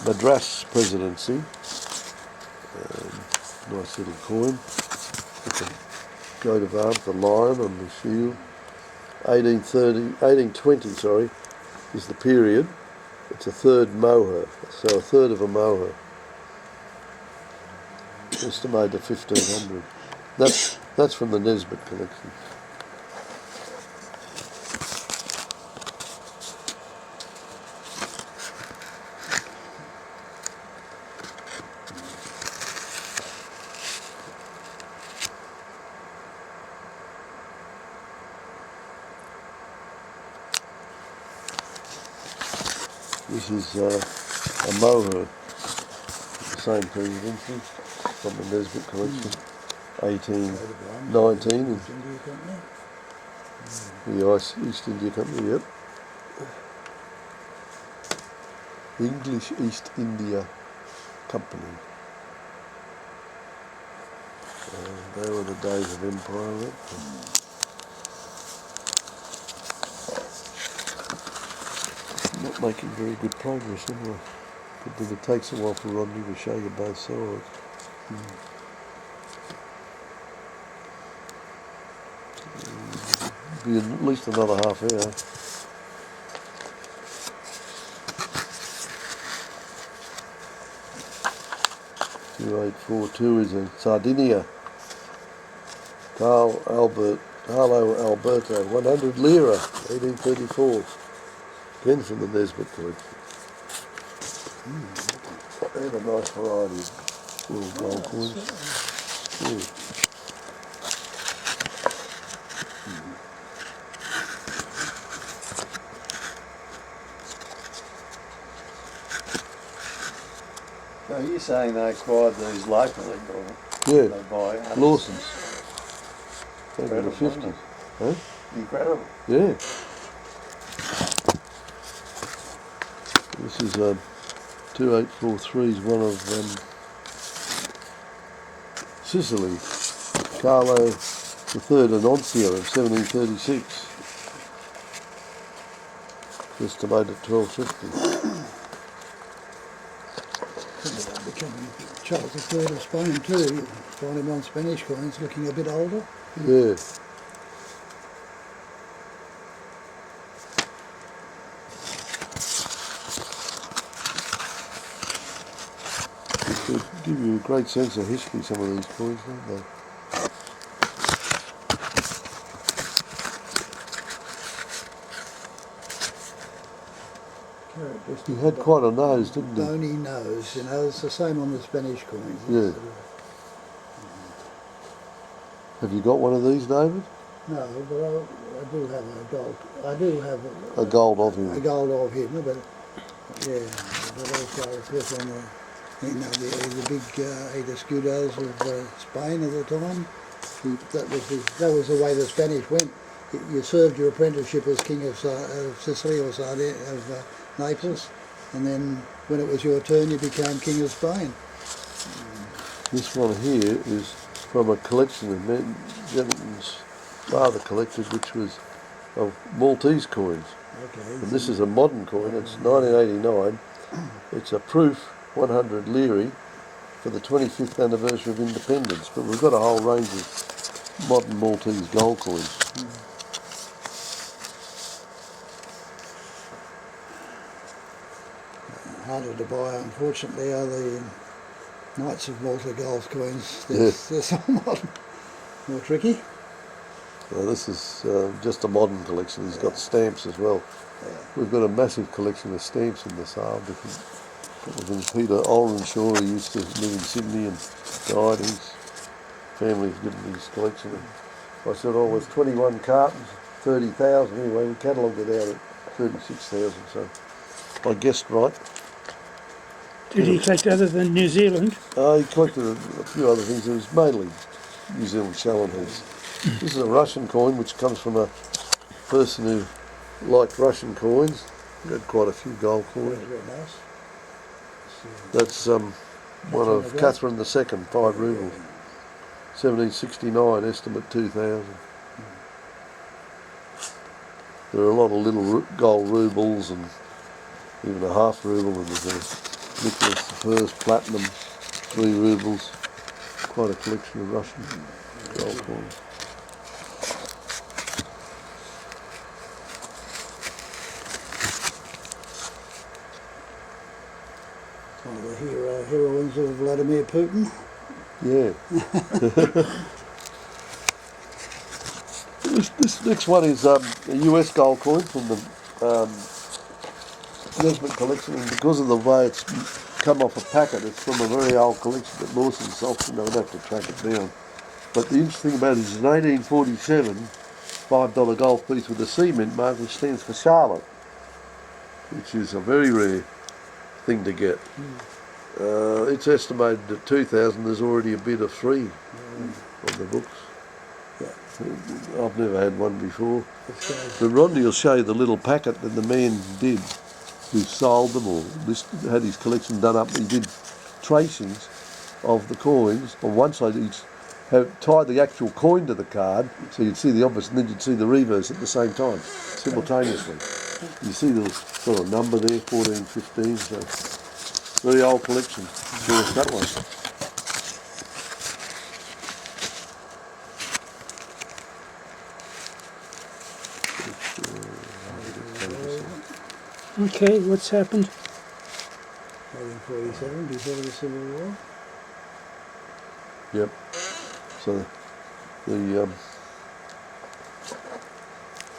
Madras Presidency, nice little coin, with a coat of arms, the lion on the shield. 1820 is the period. It's a third moher, so a third of a moher. Estimated at 1,500. That's from the Nesbitt collection. This is a moher, the same presidency, from the Nesbitt collection, 1819, in India Company. the East India Company, yep. English East India Company. They were the days of empire, right? Not making very good progress anyway. But it takes a while for Rodney to show you both sides. Be at least another half hour. $2,842 is in Sardinia. Carlo Alberto, 100 lira, 1834. Again from the Nesbitt collection. They have a nice variety of little gold coins. Yeah. So you're saying they acquired these locally, or Yeah, they buy others? Lawson's. Back in the Incredible, 50s. Huh? Incredible. Yeah. This is 2843 is one of Sicily. Carlo III Annunzio of 1736. Estimated at 1250. Becoming Charles III of Spain too. You find him on Spanish coins looking a bit older. Yeah. They give you a great sense of history, some of these coins, don't they? He had quite a nose, didn't he? Bony nose, you know, it's the same on the Spanish coins. Yeah. Have you got one of these, David? No, but I do have a gold. I do have A gold of him. a gold of him, but yeah, but also of course on the, you know, the big eight escudos of Spain at the time. That was the way the Spanish went. You served your apprenticeship as King of Sicily or of Naples, and then when it was your turn, you became King of Spain. This one here is from a collection that gentleman's father collected, which was of Maltese coins. Okay. And this is a modern coin. It's 1989. It's a proof 100 lire for the 25th anniversary of independence. But we've got a whole range of modern Maltese gold coins. Harder to buy, unfortunately, are the Knights of Malta gold coins. Yeah. They're somewhat more tricky. This is just a modern collection. He's got stamps as well. We've got a massive collection of stamps in the sale. Different things. Peter Olrenshaw, he used to live in Sydney and died. His family's given his collection. I said, oh, it was 21 cartons, 30,000. Anyway, we catalogued it out at 36,000. So I guessed right. Did he collect other than New Zealand? He collected a few other things. It was mainly New Zealand shellheads. This is a Russian coin, which comes from a person who liked Russian coins. He had quite a few gold coins. Very nice. That's one of Catherine II, 5 rubles. 1769, estimate 2,000. There are a lot of little gold rubles and even a half ruble, and there's a Nicholas I platinum, 3 rubles. Quite a collection of Russian gold coins. One of the heroines of Vladimir Putin. Yeah. This next one is a US gold coin from the Nesbitt collection, and because of the way it's come off a packet, it's from a very old collection that Lawson's auctioned. I would have to track it down. But the interesting about it is an 1847 $5 gold piece with a cement mark which stands for Charlotte, which is a very rare thing to get. It's estimated at 2,000. There's already a bid of 3 on the books. I've never had one before. But Rodney will show you the little packet that the man did who sold them or had his collection done up. He did tracings of the coins. On one side he'd tie the actual coin to the card so you'd see the opposite and then you'd see the reverse at the same time, simultaneously. You see the sort of number there, 14, 15, so very old collection. Here's that one. Okay, what's happened? 1847, before the Civil War. Yep. So I've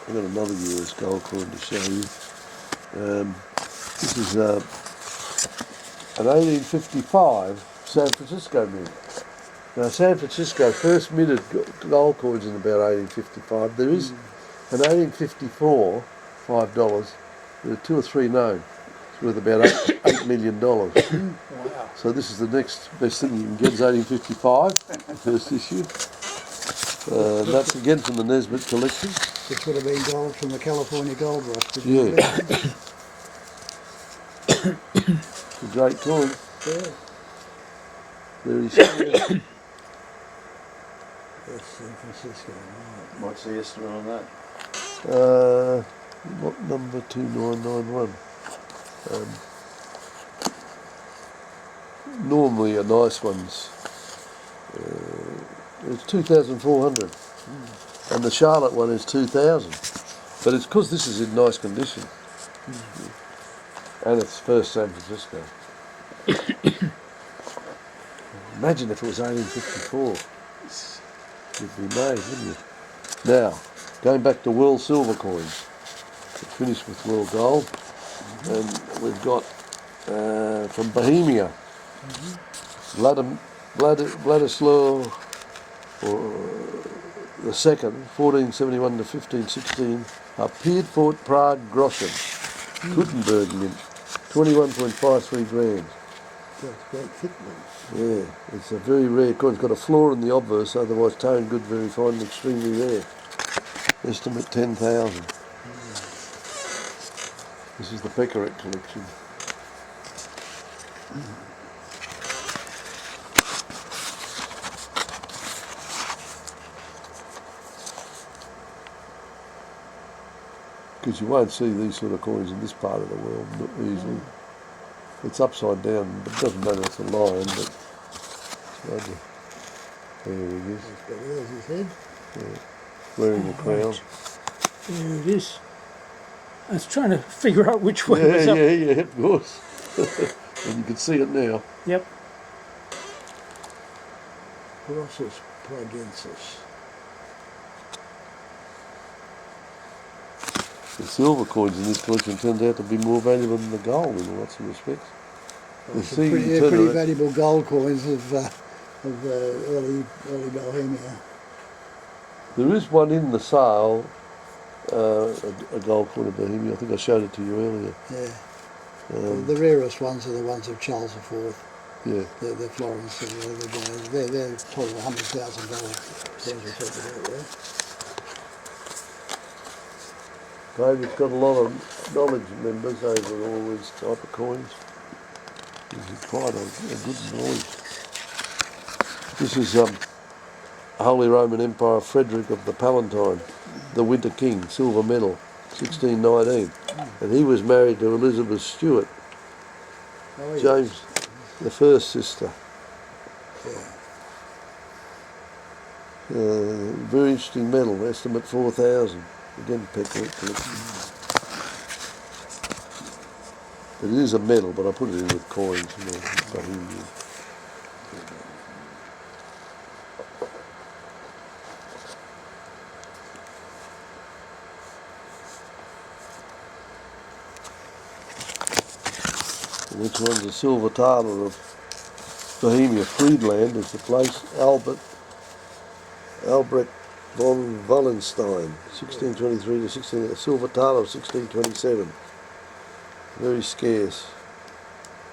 got another US gold coin to show you. This is an 1855 San Francisco mint. Now, San Francisco first minted gold coins in about 1855. There is an 1854 $5. There are 2 or 3 known. It's worth about $8 million. Wow. So this is the next best thing you can get is 1855, the first issue. That's again from the Nesbitt collection. This would have been gold from the California gold rush. Yeah. It's a great coin. Yeah. Very scarce. That's San Francisco. Right. What's the estimate on that? What number 2991? Normally a nice one's it's 2,400, and the Charlotte one is 2,000. But it's because this is in nice condition, and it's first San Francisco. Imagine if it was 1854. You'd be amazed, wouldn't you? Now, going back to world silver coins. We're finished with world gold, and we've got from Bohemia, Vladislav the second, 1471 to 1516, appeared Fort Prague Groschen, Gutenberg mint, 21.53 grams. That's great thick one. Yeah, it's a very rare coin. It's got a flaw in the obverse, otherwise tone good, very fine, and extremely rare. Estimate 10,000. This is the Peckerick collection. Because you won't see these sort of coins in this part of the world easily. It's upside down, but it doesn't matter, it's a lion, but there he is. There's his head. Yeah. Wearing a crown. There it is. I was trying to figure out which way was up. Yeah, of course. And you can see it now. Yep. Grossus Pragensis. The silver coins in this collection turned out to be more valuable than the gold in lots of respects. They're pretty valuable gold coins of early Bohemia. There is one in the sale, a gold coin of Bohemia. I think I showed it to you earlier. Yeah. The rarest ones are the ones of Charles IV. Yeah. The Florence. They're probably $100,000 coins we're talking about there. David's got a lot of knowledge members over all these type of coins. He's quite a good knowledge. This is Holy Roman Empire Frederick of the Palatine, the Winter King, silver medal, 1619. And he was married to Elizabeth Stewart, Oh, yeah. James the first sister. Yeah. Very interesting medal, estimate 4,000. Again, Peckerick collection. It is a medal, but I put it in with coins, you know, Bohemian. And this one's a silver taler of Bohemia. Friedland is the place. Albrecht von Wallenstein, 1623 to 16, a silver taler of 1627. Very scarce.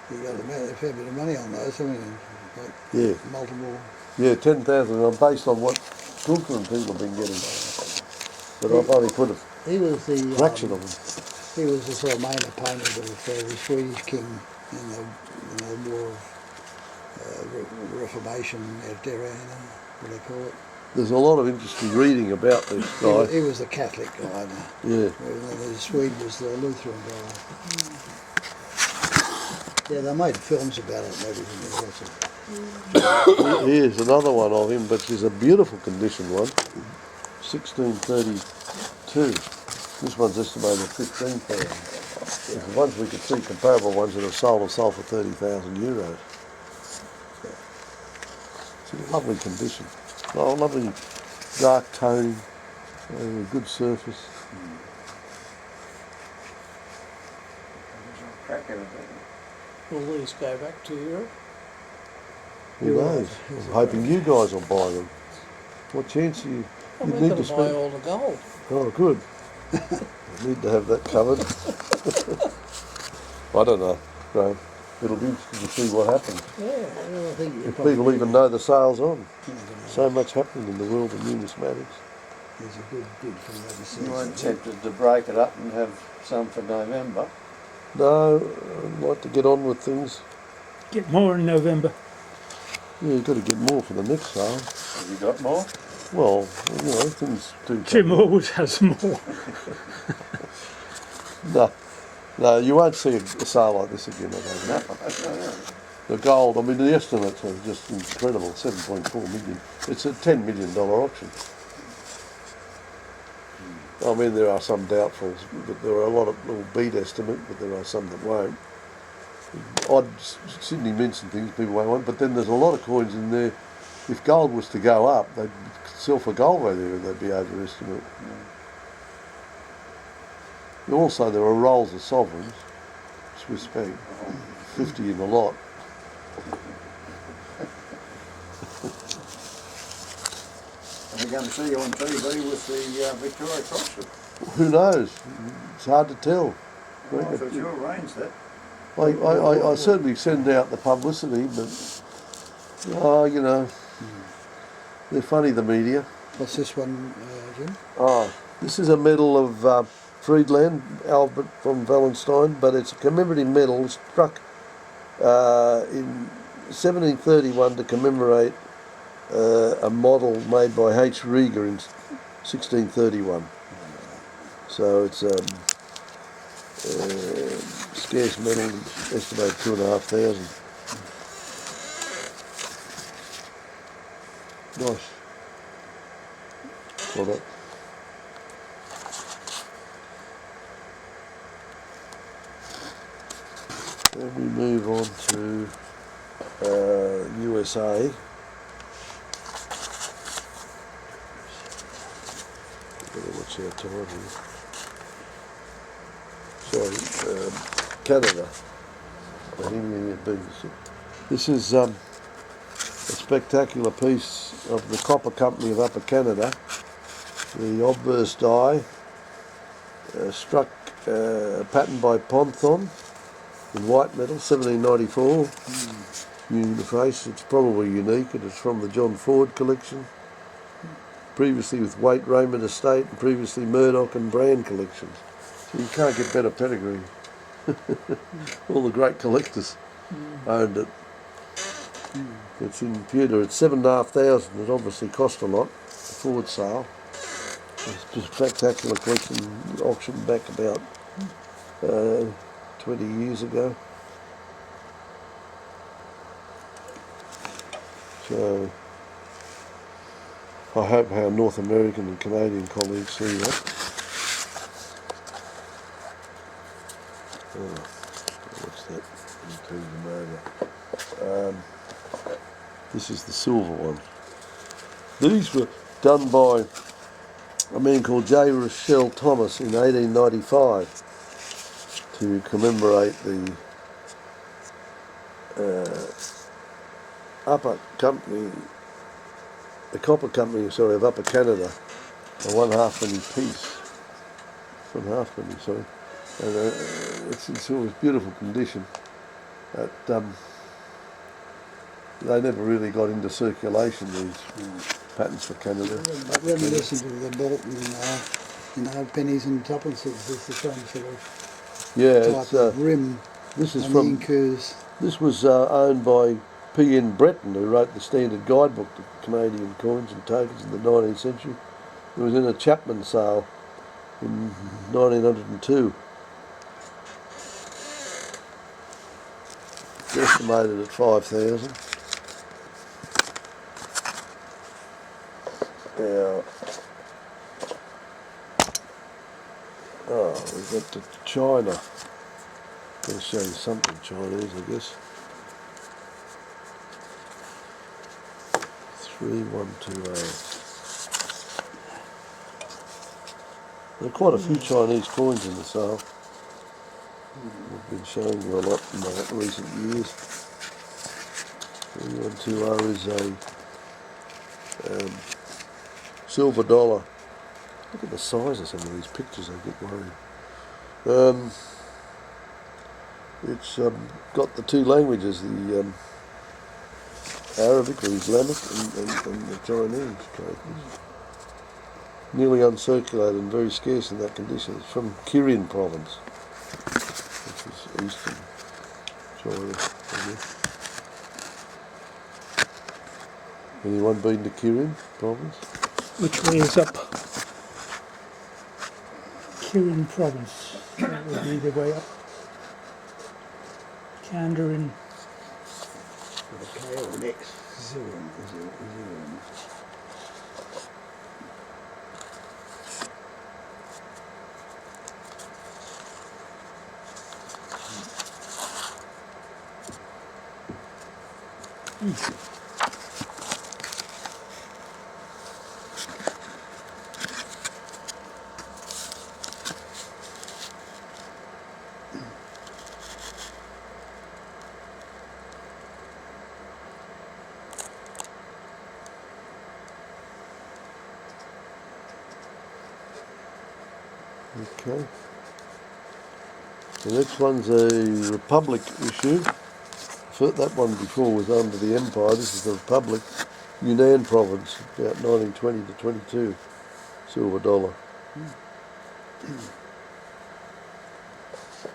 You got a fair bit of money on those, haven't you? Like Yeah. multiple. Yeah, 10,000. I'm based on what Dunker and people have been getting. But I've only put a He was the fraction of them. he was the sort of main opponent of the Swedish king in the war of Reformation era, what do they call it? There's a lot of interesting reading about this guy. He was a Catholic guy. Yeah. The Swede was the Lutheran guy. Yeah, they made films about it and everything. Here's another one of him, but it's a beautiful condition one. 1632. This one's estimated at 15,000. The ones we could see, comparable ones that have sold for 30,000 euros. It's in lovely condition. Oh, lovely dark toning, a good surface. crack at it. Will these go back to Europe? Who knows? I'm hoping you guys will buy them. What chance are you? Oh, You we're need going to to buy spend. all the gold. Oh, good. I need to have that covered. I don't know, Graham. It'll be interesting to see what happens. Yeah. Well, I think you If probably people even know the sale's on. there's So much happening in the world of numismatics. a good gig from overseas. You weren't tempted to break it up and have some for November? No, I'd like to get on with things. Get more in November. Yeah, you've got to get more for the next sale. Have you got more? Well, you know, things do. Jim always has more. No, you won't see a sale like this again, I don't No, think. no. The gold, I mean, the estimates are just incredible, 7.4 million. It's a $10 million auction. I mean, there are some doubtfuls, but there are a lot of little beat estimate, but there are some that won't. Odd Sydney mints and things people won't want, but then there's a lot of coins in there. If gold was to go up, they'd sell for gold value and they'd be overestimate. Also, there are rolls of sovereigns, Swiss bank, 50 in a lot. Are we going to see you on TV with the Victoria Cross? Who knows? It's hard to tell. Oh, I thought you arranged that. I certainly send out the publicity, but you know, they're funny, the media. What's this one, Jim? This is a medal of Friedland, Albert von Wallenstein, but it's a commemorative medal struck in 1731 to commemorate a model made by H. Rieger in 1631. So it's a scarce medal, estimated 2,500. Nice. Well done. Then we move on to USA. Better watch our time here. Sorry, Canada. This is a spectacular piece of the Copper Company of Upper Canada. The obverse die struck a pattern by Ponthon in white metal, 1794. Uniface, it's probably unique, and it's from the John Ford collection. Previously with Waite Raymond Estate, and previously Murdoch and Brand collections. So you can't get better pedigree. All the great collectors owned it. It's in pewter. It's 7,500. It obviously cost a lot. The Ford sale. It's a spectacular collection. Auctioned back about 20 years ago. So I hope our North American and Canadian colleagues see that. What's that? Turn them over. This is the silver one. These were done by a man called J. Rochelle Thomas in 1895 to commemorate the Copper Company, of Upper Canada, a 1/2 penny piece. 1/2 penny, sorry. And it's in beautiful condition. They never really got into circulation, these patterns for Canada. Reminiscent of the Bolton, pennies and tuppences. It's the same sort of Yeah, type of rim. this is on from. the Incurs. This was owned by P.N. Breton, who wrote the standard guidebook to Canadian coins and tokens in the 19th century. It was in a Chapman sale in 1902. Estimated at 5,000. Now, we've got to China. I'll show you something Chinese, I guess. 3128. There are quite a few Chinese coins in the sale. I've been showing you a lot in the recent years. 3120 is a silver dollar. Look at the size of some of these pictures, I get worried. It's got the two languages, the Arabic or Islamic and the Chinese characters. Nearly uncirculated and very scarce in that condition. It's from Kirin province, which is eastern China, I guess. Anyone been to Kirin province? Which way is up? Kirin province. That would be the way up. Kandarin. With a K or an X? Zero. Okay. The next one's a Republic issue. That one before was under the Empire. This is the Republic, Yunnan province, about 1920 to 22, silver dollar.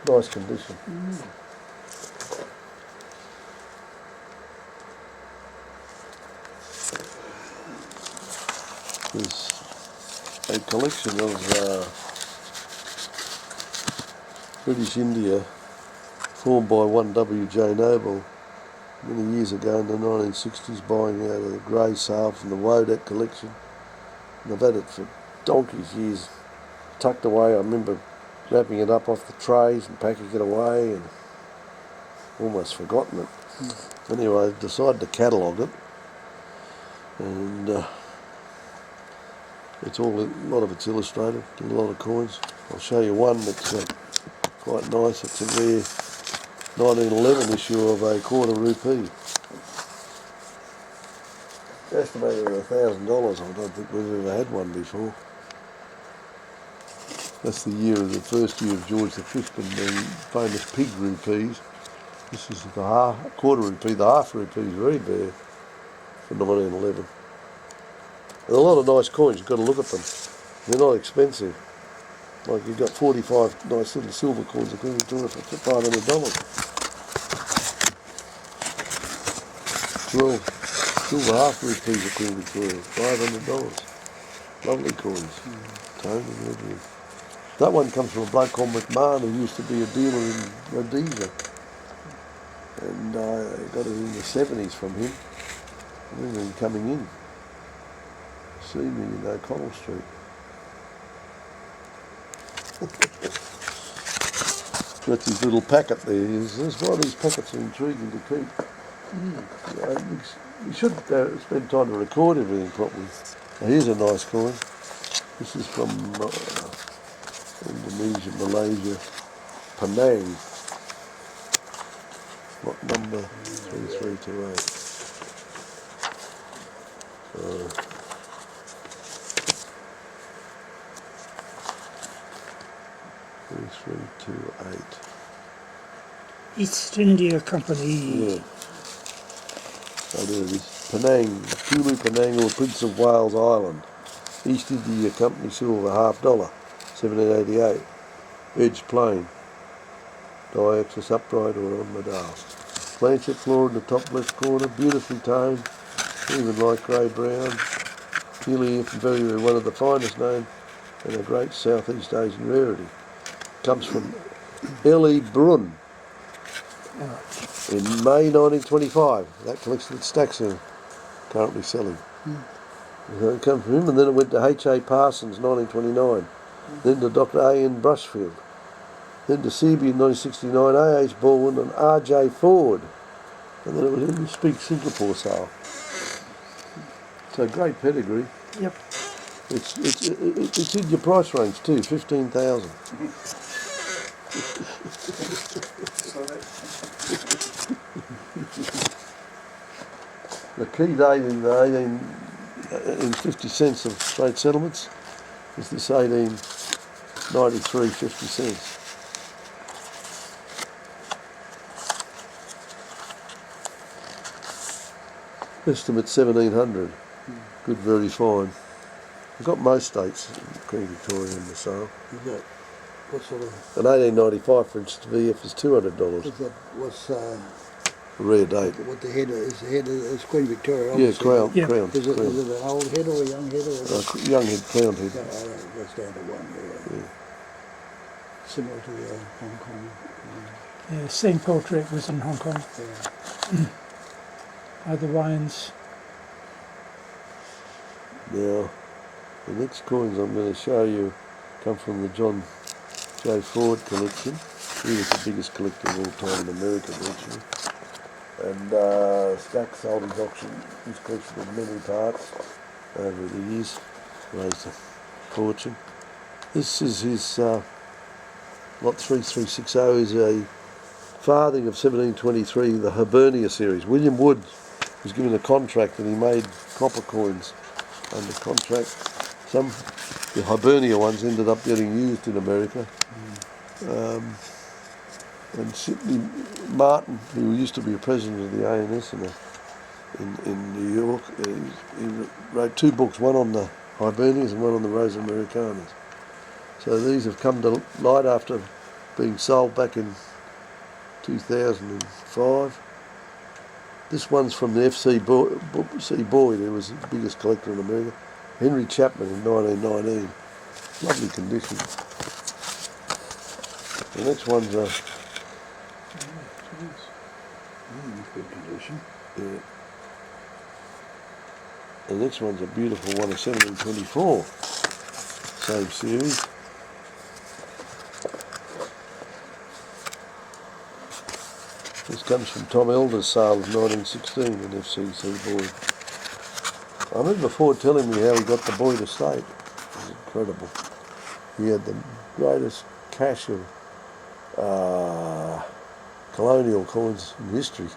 Nice condition. There's a collection of British India formed by one W.J. Noble many years ago in the 1960s, buying out of the grey sale from the Wodak collection. And I've had it for donkey's years, tucked away. I remember wrapping it up off the trays and packing it away and almost forgotten it. Anyway, I decided to catalogue it, and it's all, a lot of it's illustrated, a lot of coins. I'll show you one that's quite nice. It's a rare 1911 issue of a quarter rupee. Estimated at $1,000. I don't think we've ever had one before. That's the year of the first year of George V and the famous pig rupees. This is the quarter rupee. The half rupee is very bare for 1911. There are a lot of nice coins. You've got to look at them. They're not expensive. Like you've got 45 nice little silver coins equivalent to it for $500. Well, silver half rupees equivalent to it, $500. Lovely coins. Tone and everything. That one comes from a bloke called McMahon who used to be a dealer in Rhodesia. And I got it in the 70s from him. I remember him coming in. See me in O'Connell Street. Got his little packet there. There's why these packets are intriguing to keep. You should spend time to record everything properly. Now, here's a nice coin. This is from Indonesia, Malaysia, Penang. Lot number 3328. 3328. East India Company. Yeah. Oh, there it is. Penang, Kulu Penang or Prince of Wales Island. East India Company silver, $half, 1788. Edge plain. Diaxis upright or on medal. Planchet floor in the top left corner, beautifully toned, even light grey brown. Relief and very one of the finest known and a great Southeast Asian rarity. Comes from L.E. Brun in May 1925. That collection that Stacks are currently selling. So it comes from him, and then it went to H.A. Parsons 1929, then to Dr. A.N. Brushfield, then to CB in 1969, A.H. Baldwin and R.J. Ford, and then it was in the Speak Singapore sale. So great pedigree. Yep. It's in your price range too, 15,000. The key date in the in 50 cents of trade settlements is this 1893 50 cents. Estimate 1700. Good, very fine. We've got most states, Queen Victoria in the sale. Is that, what sort of, In 1895, for instance, VF is $200. is that, what's, A rare date. what the head is the head is Queen Victoria, Yeah, obviously. crown, Yeah. crown, Is it, crown. is it an old head or a young head or is it? Young head, crown head. No, I don't, that's down to one, yeah. Similar to the Hong Kong. Yeah, St. Portrait was in Hong Kong. Yeah. Other wines. Now, the next coins I'm going to show you come from the John J. Ford collection. He was the biggest collector of all time in America, virtually. And Stack sold his collection in many parts over the years, raised a fortune. This is his lot 3360 is a farthing of 1723, the Hibernia series. William Wood was given a contract and he made copper coins under contract. Some, the Hibernia ones ended up getting used in America. And Sidney Martin, who used to be a president of the ANS in New York, he wrote two books, one on the Hibernias and one on the Rosa Americanas. So these have come to light after being sold back in 2005. This one's from the C. Boyd, who was the biggest collector in America. Henry Chapman in 1919. Lovely condition. The next one's a... Good condition. Yeah. The next one's a beautiful one of 1724. Same series. This comes from Tom Elder's sale of 1916 in FCC Boyd. I remember Ford telling me how he got the Boyd estate. It was incredible. He had the greatest cache of colonial coins in history.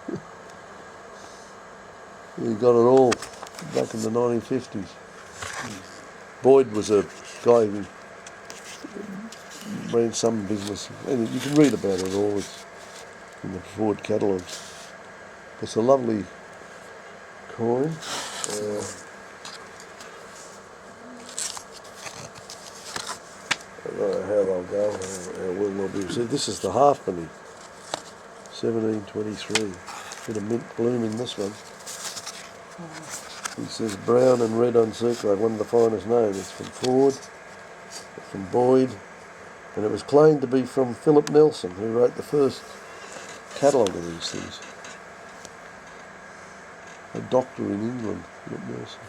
He got it all back in the 1950s. Boyd was a guy who ran some business, and you can read about it all. It's in the Ford catalogues. It's a lovely coin. I don't know how they'll go, how well they'll be received. This is the halfpenny, 1723. Bit of mint bloom in this one. He says brown and red on circlate, one of the finest known. It's from Ford, from Boyd, and it was claimed to be from Philip Nelson, who wrote the first catalogue of these things. A doctor in England, Philip Nelson.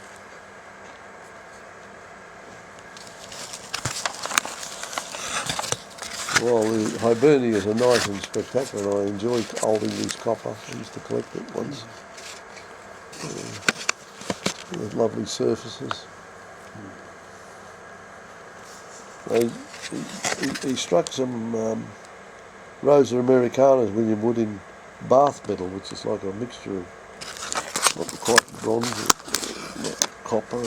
Well, the Hibernias are nice and spectacular, and I enjoy old English copper. I used to collect it once. With lovely surfaces. He struck some Rosa Americanas, William Wood, in Bath metal, which is like a mixture of not quite bronze, not copper.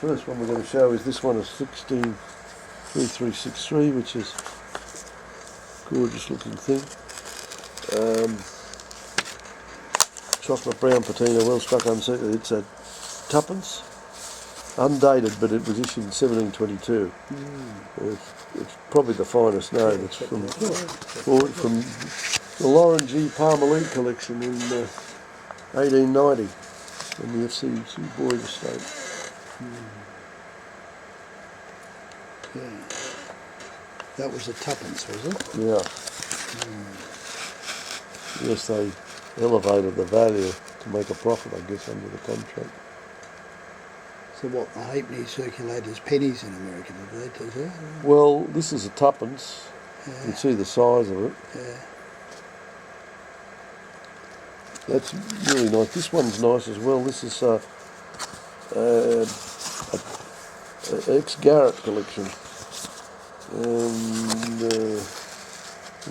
First one we're going to show is this one, is 163363, which is a gorgeous looking thing. Chocolate brown patina, well struck uncertain. It's a twopence, undated, but it was issued in 1722. It's probably the finest known. It's from the Lauren G. Parmalee collection in 1890 in the FCC Boyd estate. Okay. That was a twopence, was it? Yeah. Yes, they elevated the value to make a profit, I guess, under the contract. So what, the halfpenny circulated as pennies in America, did they? Does that? Well, this is a twopence. You Yeah. can see the size of it. Yeah. That's really nice. This one's nice as well. This is a ex-Garrett collection. and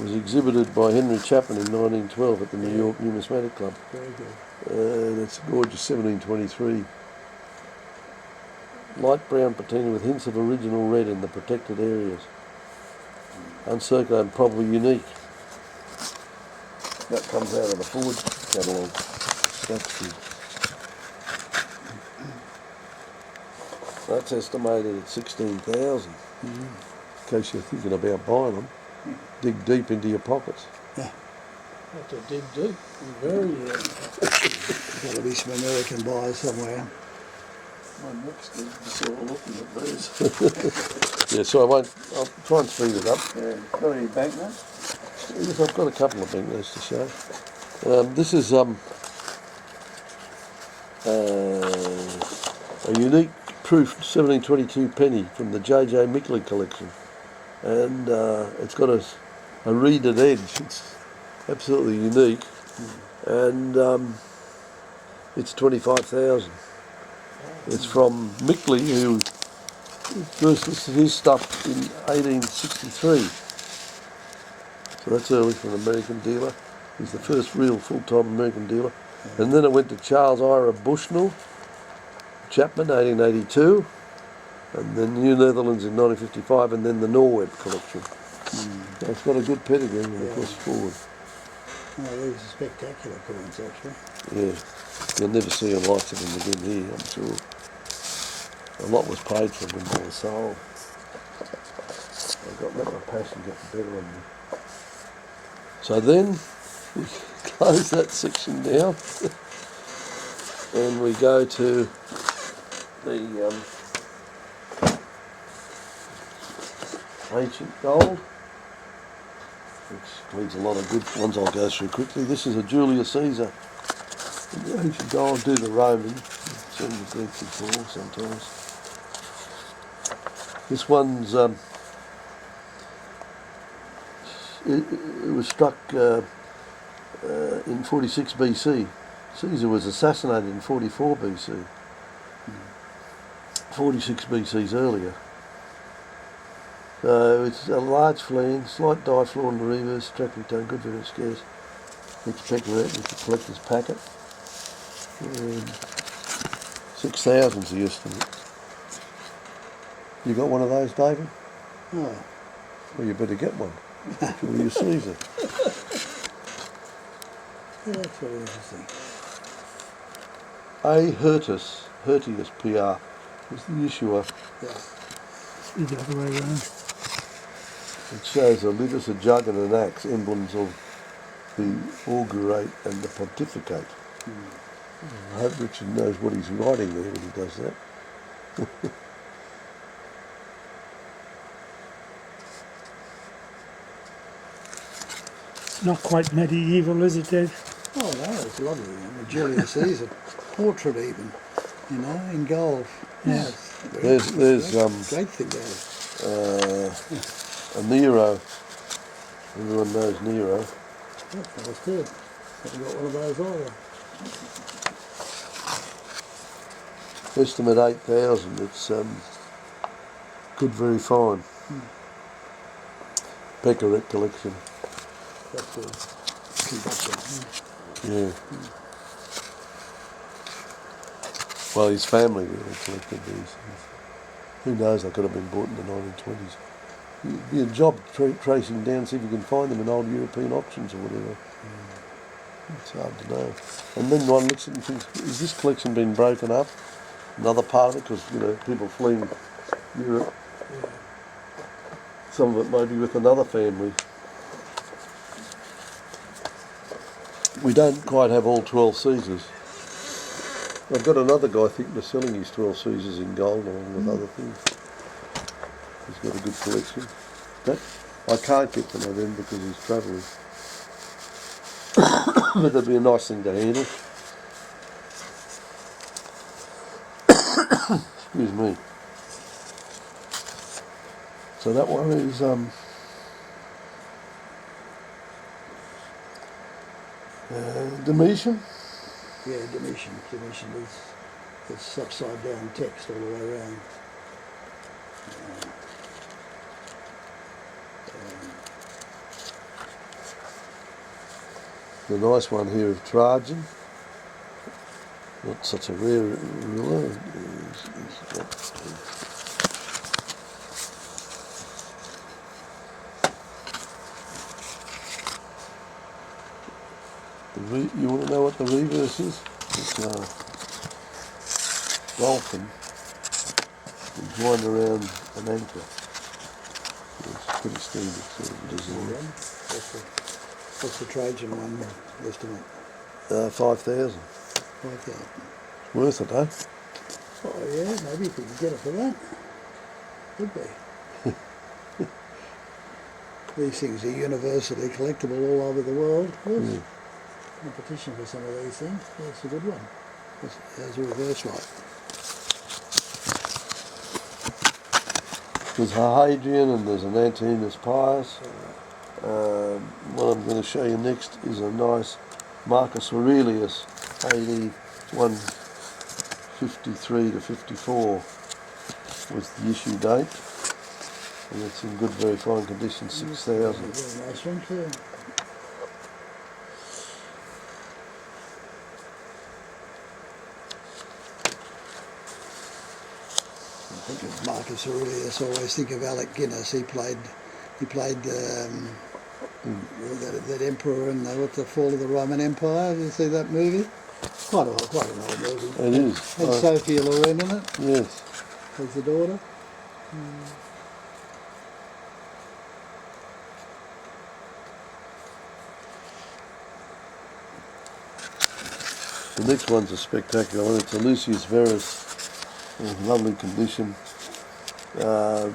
was exhibited by Henry Chapman in 1912 at the New York Numismatic Club. Very good. It's gorgeous, 1723. Light brown patina with hints of original red in the protected areas. Uncirculated and probably unique. That comes out of the Ford catalogue. That's good. That's estimated at 16,000. In case you're thinking about buying them, dig deep into your pockets. Have to dig deep. Very Got to be some American buyers somewhere. My next is sort of looking at these. Yeah, so I'll try and speed it up. Yeah, got any banknotes? Yes, I've got a couple of banknotes to show. This is a unique proof 1722 penny from the J.J. Mickley collection, and it's got a reeded edge. It's absolutely unique, and it's 25,000. It's from Mickley, who first listed his stuff in 1863. So that's early for an American dealer. He's the first real full-time American dealer. And then it went to Charles Ira Bushnell, Chapman, 1882, and then New Netherlands in 1955, and then the Norweb collection. So it's got a good pedigree and of course forward. Oh, these are spectacular coins, actually. Yeah, you'll never see a likes of them again here, I'm sure. A lot was paid for them when they were sold. Let my passion get the better of me. So then we close that section down and we go to the ancient gold, which includes a lot of good ones I'll go through quickly. This is a Julius Caesar. The ancient gold, do the Roman, seen the Greeks before sometimes. This one's it was struck in 46 BC. Caesar was assassinated in 44 BC. 46 BC's earlier. So it's a large fleeing, slight die flaw in the reverse, tracking tone, good, very scarce. Need to check with the collector's packet. 6,000's the estimate. You got one of those, David? Oh, Well, you better get one. Julius Caesar. yeah, that's very interesting. A. Hirtius PR, is the issuer. Yeah. the other way around. It shows a litus, a jug and an axe, emblems of the augurate and the pontificate. I hope Richard knows what he's writing there when he does that. Not quite medieval, is it, Dave? Oh no, it's lovely. I mean, Julius Caesar portrait even, you know, in gold. Yeah. it's very There's great thing there. a Nero. Everyone knows Nero. That fella's good. Haven't got one of those either. Estimate 8,000. It's good, very fine. Pecorette collection. That's a conductor. Yeah. Well, his family really collected these. Who knows? They could have been bought in the 1920s. It'd be a job tracing down, see if you can find them in old European auctions or whatever. It's hard to know. And then one looks at it and thinks, is this collection been broken up? Another part of it, because, you know, people fleeing Europe. Some of it maybe with another family. We don't quite have all 12 Caesars. I've got another guy, I think, that's selling his 12 Caesars in gold along with other things. He's got a good collection. But I can't get to November because he's travelling. But that'd be a nice thing to handle. Excuse me. So that one is Domitian. Yeah, Domitian. Domitian is it's upside down text all the way around. The nice one here of Trajan. Not such a rare ruler. He's got you want to know what the reverse is? It's a dolphin joined around an anchor. It's pretty standard sort of design. What's the Trajan one estimate? 5,000. 5,000. Worth it, eh? Oh yeah, maybe if we could get it for that. Could be. These things are universally collectible all over the world, of course. Mm. Competition for some of these things. That's a good one. There's a reverse light. There's a Hadrian and there's an Antinous Pius. What I'm going to show you next is a nice Marcus Aurelius AD 153 to 54 with the issue date. And it's in good, very fine condition, 6,000. Very nice one too. I think of Marcus Aurelius. I always think of Alec Guinness. He played that emperor in the Fall of the Roman Empire. Did you see that movie? Quite an old movie. It is. And Sophia Loren in it Yes. as the daughter. The next one's a spectacular one. It's a Lucius Verus in lovely condition. A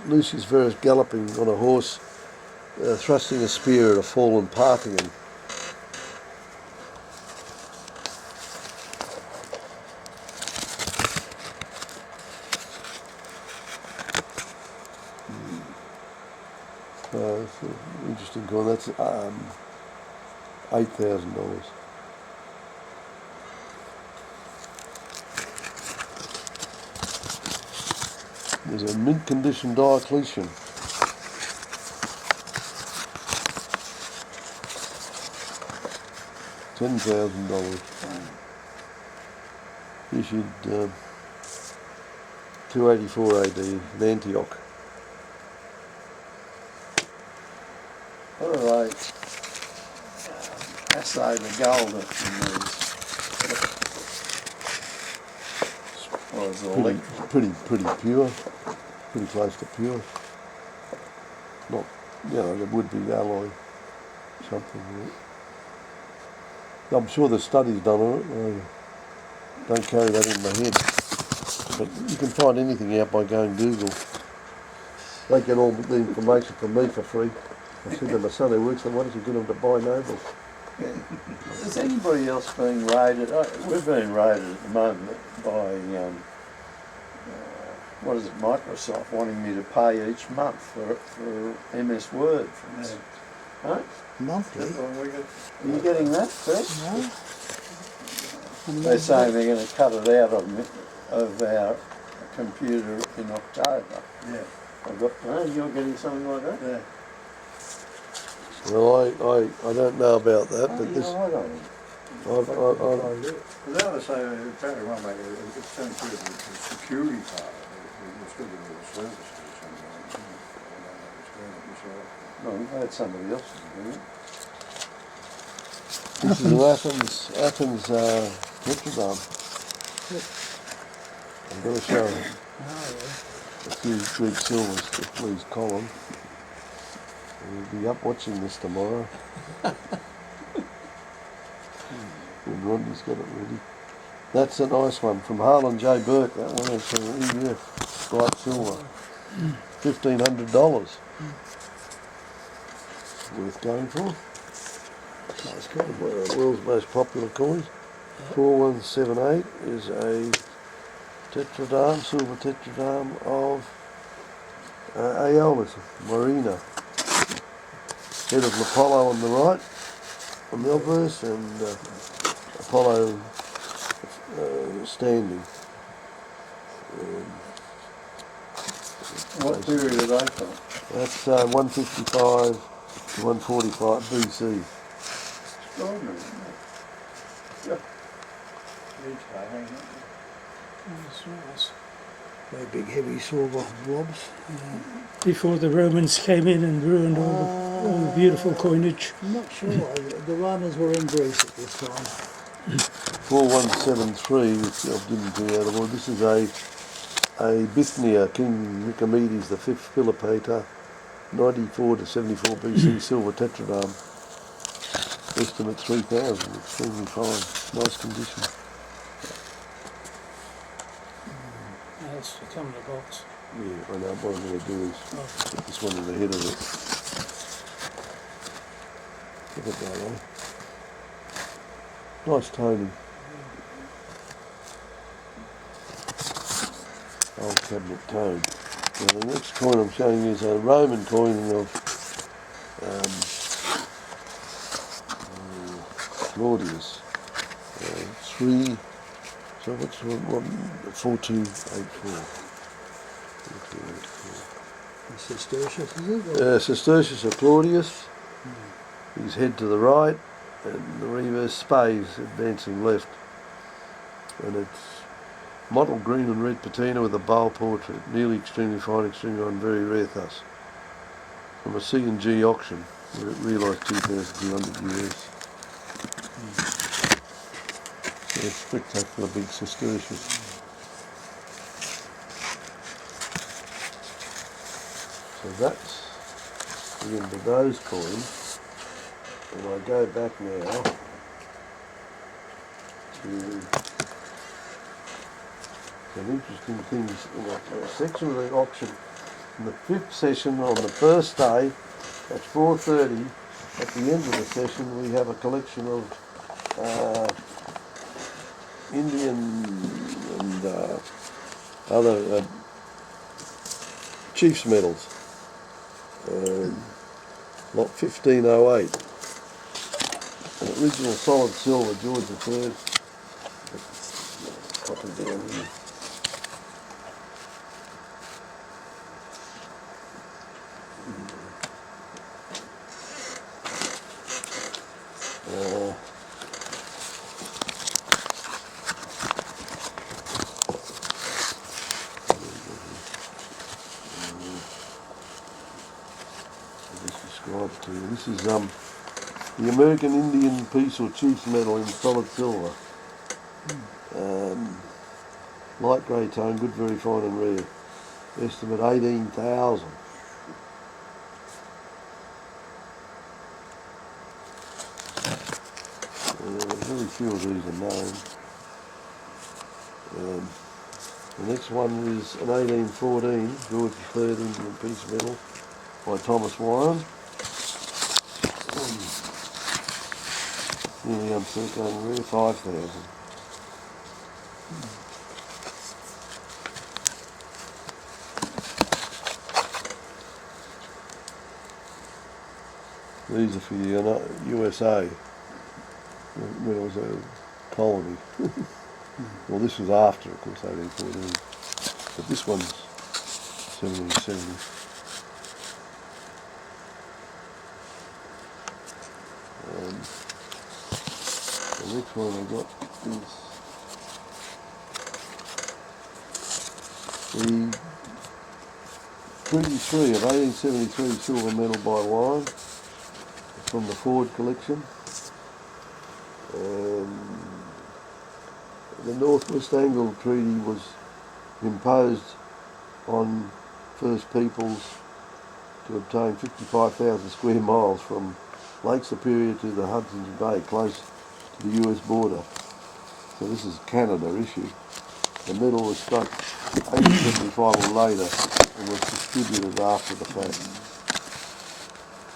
Lucius Verus galloping on a horse, thrusting a spear at a fallen Parthian. It's an interesting coin. That's $8,000. There's a mint condition Diocletian. $10,000. Issued 284 AD in Antioch. What do they assay the gold in these? Well, it's all liquid. Pretty pure, pretty close to pure. Not, there would be alloy, something. I'm sure there's studies done on it. I don't carry that in my head. But you can find anything out by going Google. They get all the information from me for free. I said to my son who works there, why don't you get them to buy Nobles? Is anybody else being raided? We're being raided at the moment by, what is it, Microsoft wanting me to pay each month for MS Word, for instance. Huh? Monthly? Are you getting that, Chris? No. They're saying they're going to cut it out of our computer in October. Yeah. You're getting something like that? Yeah. Well, I don't know about that, but this, I don't. I've, Well, they ought to say, apparently, well, mate, it's done through the security part. It's still going to be a service or something. No, we've had somebody else doing it. this is an Athens Tetradrachm. I'm going to show a few Greek silvers to please Colin. We'll be up watching this tomorrow. When Rodney's got it ready. That's a nice one from Harlan J. Burke. That one is an EF bright silver. $1,500. Worth going for. Nice coin. One of the world's most popular coins. 4178 is a tetradrachm, silver tetradrachm of Aeolus, Marina. Head of Apollo on the right, on the obverse, and Apollo standing. What period are they from? That's 155 to 145 BC. Extraordinary, isn't it? Yep. Needs hanging. That's nice. Very big heavy silver blobs. Before the Romans came in and ruined all the beautiful coinage. I'm not sure. The Romans were in Greece at this time. 4173, which I've given to you out of order. This is a Bithynia, King Nicomedes V Philopator, 94 to 74 BC silver tetradrachm. Estimate 3,000, extremely fine, nice condition. That's to come in a box. Yeah, I know. What I'm going to do is put this one in the head of it. Look at that, eh? Nice toning. Old cabinet tone. Now the next coin I'm showing you is a Roman coin of Claudius. 3. So what's one? 4284. Cistercius, is it? Cistercius of Claudius, his head to the right, and the reverse space advancing left. And it's mottled green and red patina with a bowl portrait, nearly extremely fine, extremely fine, very rare thus. From a C&G auction, where it realised 2,200 US. So it's spectacular big Cistercius. So that's the end of those coins, and I go back now to some interesting things in a section of the auction. In the 5th session on the first day at 4:30, at the end of the session we have a collection of Indian and other chief's medals. Lot 1508. An original solid silver, George III. Copy down here. To you. This is the American Indian Peace or Chief's Medal in solid silver. Light grey tone, good, very fine and rare. Estimate 18,000. Very few of these are known. The next one is an 1814 George III Indian Peace Medal by Thomas Warren. Nearly uncirculating rare, 5,000. These are for the USA, when it was a colony. Well, this was after, of course, 1814. But this one's 1770. The next one I got is the Treaty 3 of 1873 silver medal by Warren. It's from the Ford collection. The Northwest Angle Treaty was imposed on First Peoples to obtain 55,000 square miles from Lake Superior to the Hudson's Bay, close to the US border. So this is Canada issue. The medal was struck 1875 or later and was distributed after the fact.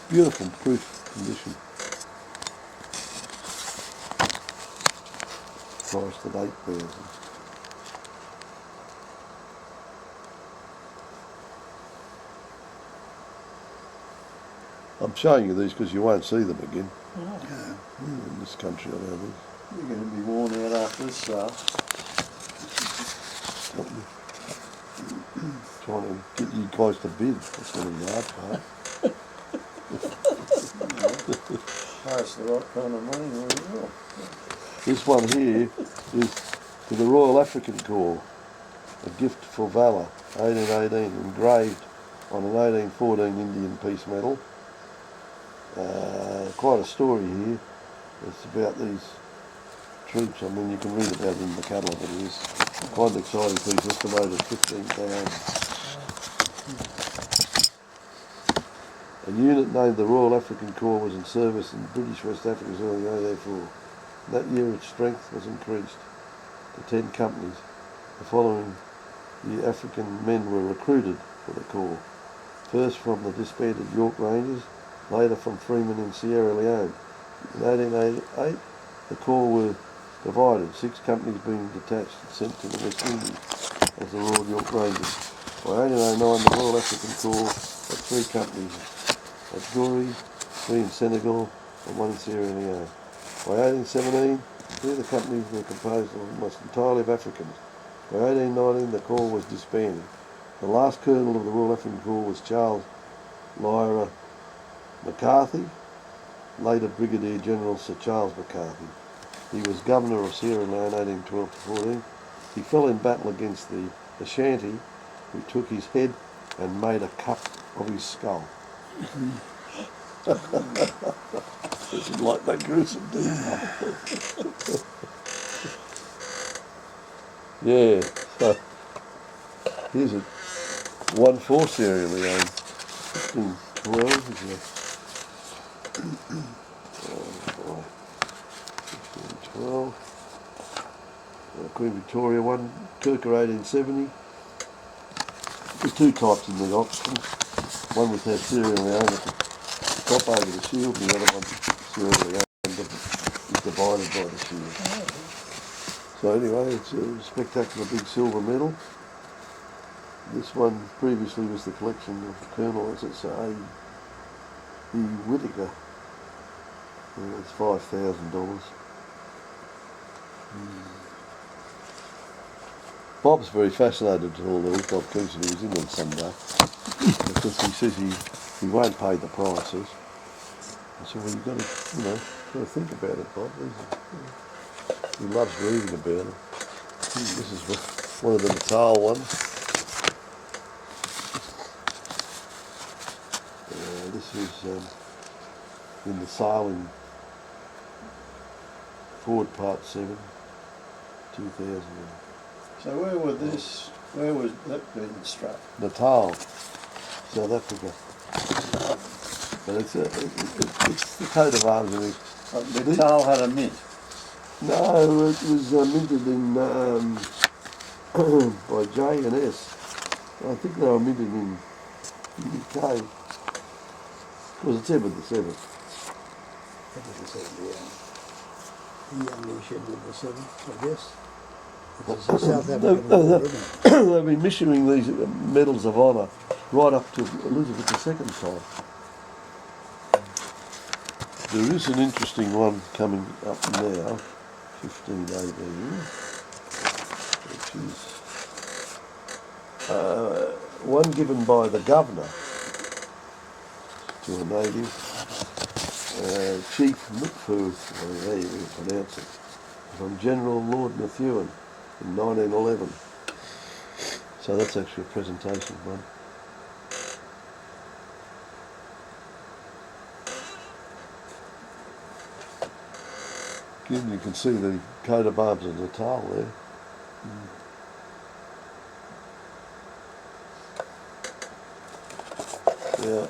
Beautiful proof condition. Priced at 8,000. I'm showing you these because you won't see them again in this country, I don't think. You're going to be worn out after this, Trying to get you close to bid. That's going to be the hard part. Pay us the right kind of money, we will. This one here is to the Royal African Corps, a gift for valour, 1818, engraved on an 1814 Indian peace medal. Quite a story here. It's about these troops. I mean, you can read about it in the catalogue. It is quite an exciting piece, estimated at 15,000. A unit named the Royal African Corps was in service in British West Africa early 1804. That year its strength was increased to 10 companies. The following year African men were recruited for the Corps. First from the disbanded York Rangers, later from freemen in Sierra Leone. In 1888 the Corps were divided, 6 companies being detached and sent to the West Indies as the Royal York Rangers. By 1809 the Royal African Corps had 3 companies at Guri, 3 in Senegal and 1 in Sierra Leone. By 1817 3 of the companies were composed almost entirely of Africans. By 1819 the Corps was disbanded. The last colonel of the Royal African Corps was Charles Lyra McCarthy, later Brigadier General Sir Charles McCarthy. He was governor of Sierra Leone 1812 to 14. He fell in battle against the Ashanti, who took his head and made a cup of his skull. Doesn't like that gruesome detail. Yeah, so here's a 1-4 Sierra Leone, 1512, isn't it? Oh boy, 1512. Queen Victoria 1, Kirker 1870. There's 2 types in the auction. One with had Sierra Leone at the top over the shield, and the other one Sierra Leone is divided by the shield. So anyway, it's a spectacular big silver medal. This one previously was the collection of Colonel, as it's A. E. Whittaker. It's $5,000. Bob's very fascinated with all these. Bob Keeson, he was in on Sunday, because he says he won't pay the prices. I said, well, you've got to think about it, Bob. He loves reading about it. This is one of the Natal ones. This is in the Sailing Ford Part 7, 2000. So where was that being struck? Natal, South Africa. But it's the coat of arms. Natal had a mint. No, it was minted in by J&S. I think they were minted in the UK. Because it's Edward the 7th. Edward the 7th, yeah. The youngish Edward the 7th, I guess. It's a South African war, isn't it? They've been issuing these medals of honour right up to Elizabeth II's time. There is an interesting one coming up now, 1518, which is one given by the governor to a native, Chief Mutfu, how you pronounce it, from General Lord Methuen in 1911. So that's actually a presentation one. Again, you can see the coat of arms of Natal there. Yeah,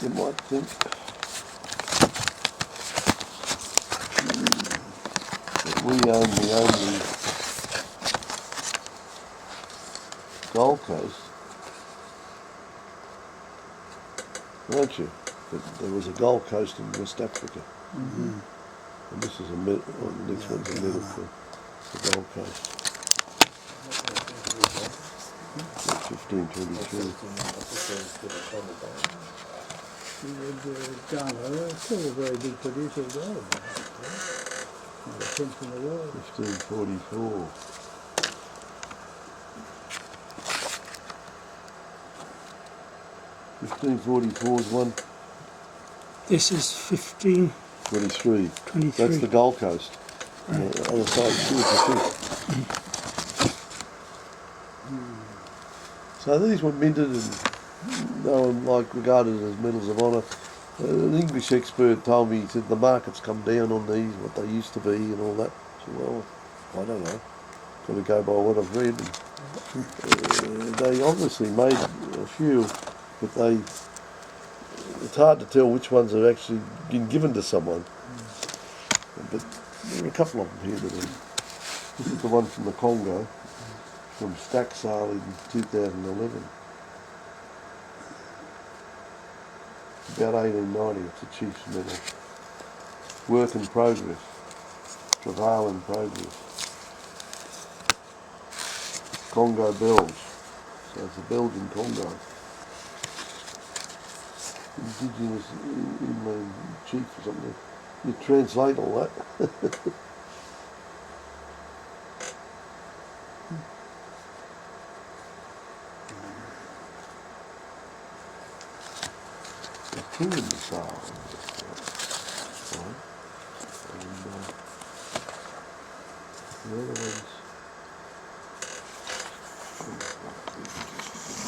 you might think that we own the only Gold Coast, don't you? But there was a Gold Coast in West Africa. Mm-hmm. And this is a medal, the next one's a medal for the Gold Coast. 1522. Ghana, still a very big producer of gold. One of the 10th in the world. 1544. '44 is one This is 15, 23. 23. That's the Gold Coast. On the other side, So these were minted and they were like regarded as medals of honour. An English expert told me, he said the market's come down on these, what they used to be and all that. I said, well, I don't know. Got to go by what I've read. And, they obviously made a few, but it's hard to tell which ones have actually been given to someone. But there are a couple of them here that are. This is the one from the Congo, from Stack Sale in 2011. About 1890, it's a chief's medal. Work in progress. Travail in progress. Congo Belge. So it's a Belgian Congo. Indigenous inland chief or something. You translate all that. Two in the sale. Right. And the other ones.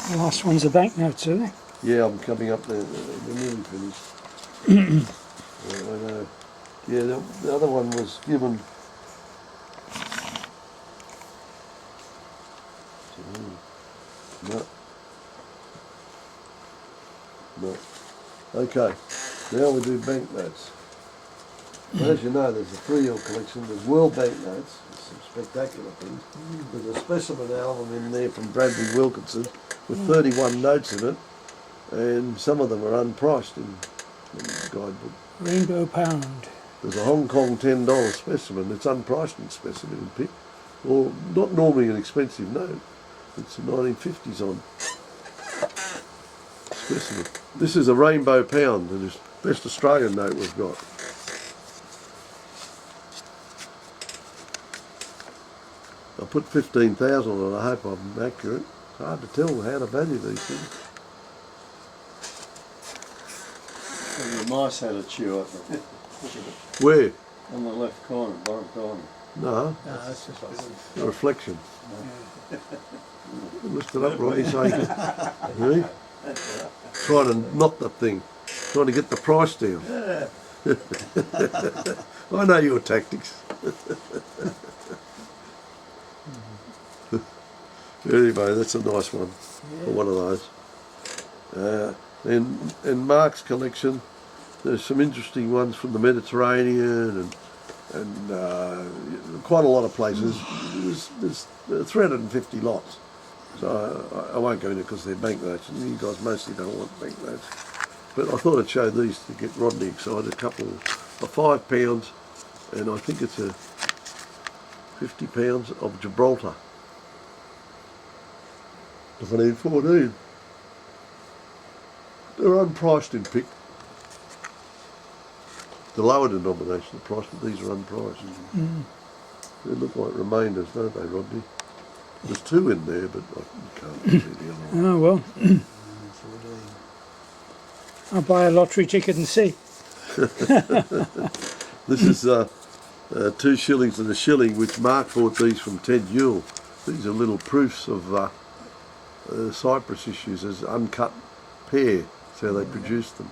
The last one's the banknotes, are they? Yeah, I'm coming up there. They're nearly finished. I know. Yeah, the other one was given. No. No. Okay, now we do banknotes. Well, as you know, there's a 3-year collection. There's world banknotes, there's some spectacular things. There's a specimen album in there from Bradley Wilkinson with 31 notes in it, and some of them are unpriced in the guidebook. Rainbow pound. There's a Hong Kong $10 specimen. It's unpriced in specimen in pick, or not normally an expensive note. It's the 1950s on specimen. This is a rainbow pound, and it's the best Australian note we've got. I put 15,000 on it. I hope I'm accurate. It's hard to tell how to value these things. And the mice had a chew at them. Where? On the left corner, bottom corner. No, No, that's just a reflection. Lift it up right, so you can. Really? Trying to knot that thing. Trying to get the price down. I know your tactics. Anyway, that's a nice one. For one of those. In Mark's collection, there's some interesting ones from the Mediterranean and quite a lot of places. There's 350 lots. So I won't go into it because they're banknotes, and you guys mostly don't want banknotes. But I thought I'd show these to get Rodney excited. A couple of £5, and I think it's a £50 of Gibraltar. 1914. They're unpriced in pick. The lower denomination, the price, but these are unpriced. They look like remainders, don't they, Rodney? There's 2 in there, but you can't see the other one. Oh, well. I'll buy a lottery ticket and see. This is 2 shillings and a shilling, which Mark bought these from Ted Yule. These are little proofs of Cyprus issues as uncut pear. That's how they produced them.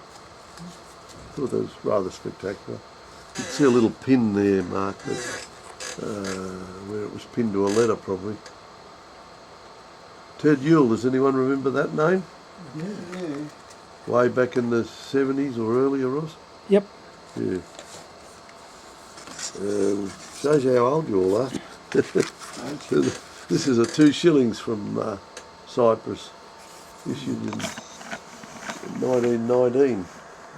I thought that was rather spectacular. You can see a little pin there, Mark, that, where it was pinned to a letter probably. Ted Yule, does anyone remember that name? Yeah. Way back in the 70s or earlier, Ross? Yep. Yeah. Shows you how old you all are. This is a 2 shillings from Cyprus, issued in 1919.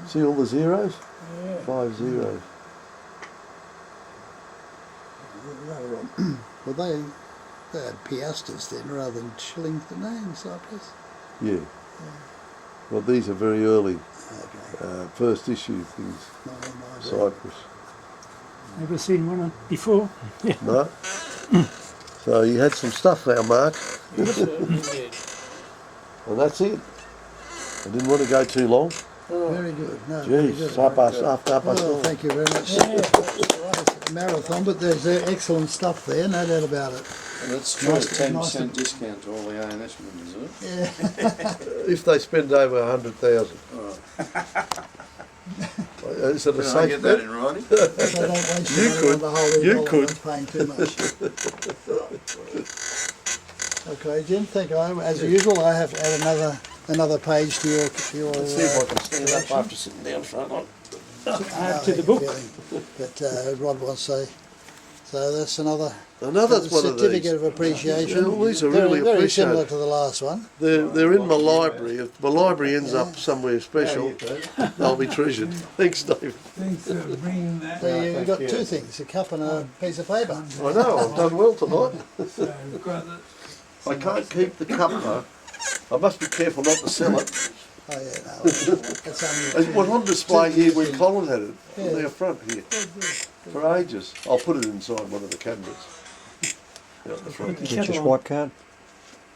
See all the zeros? Yeah. 5 zeros. Well, they had piastres then rather than shillings, didn't they, in Cyprus? Yeah. Well, these are very early, Okay. first issue things. Cyprus. Never seen one before. No? So you had some stuff there, Mark. You certainly did. And that's it. I didn't want to go too long. Very good. No, very Jeez, good. up us, up us Well, all. thank you very much. Marathon, but there's excellent stuff there, no doubt about it. And it's true, Nice- 10% nice- discount to all the ANS members, is it? Yeah. If they spend over 100,000. Is it a Can I safe get that bet? in writing? So don't waste You your money could. on the whole You dollar could. and paying too much. Okay, Jim, thank you. As usual, I have to add another page to your Let's see if I can stand up after sitting down front. Add to the book. But Rod wants to say, so that's another Another one of certificate these. of appreciation. Yeah, well, these are very, really very appreciated. similar to the last one. They're in my library. If my library ends up somewhere special, they'll be treasured. Thanks, Dave. Thanks for bringing that. So you've got two things, a cup and a piece of paper. I know, I've done well tonight. So, got it. I can't keep the cup though. I must be careful not to sell it. Oh yeah, no, that's It was on display here when Colin had it, Yeah. on our front here, for ages. I'll put it inside one of the cabinets. Yeah, at the front. The Get your kettle on. swipe card.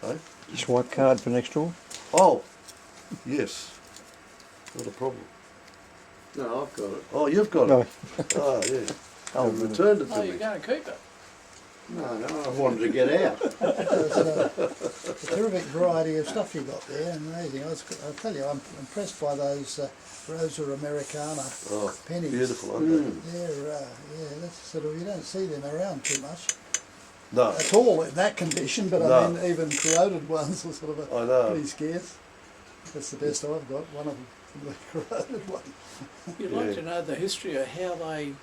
Eh? Your swipe card for next door. Oh, yes. Not a problem. No, I've got it. Oh, you've got No. it. Oh, yeah. Oh, returned it to me. going to keep it? No, I wanted to get out. It's a terrific variety of stuff you got there, amazing. I'll tell you, I'm impressed by those Rosa Americana Oh, pennies. beautiful, aren't they? Yeah, that's sort of, you don't see them around too much No, at all in that condition, but I No. mean, even corroded ones are sort of I know. pretty scarce. That's the best I've got, one of them, the corroded one. You'd Yeah. like to know the history of how they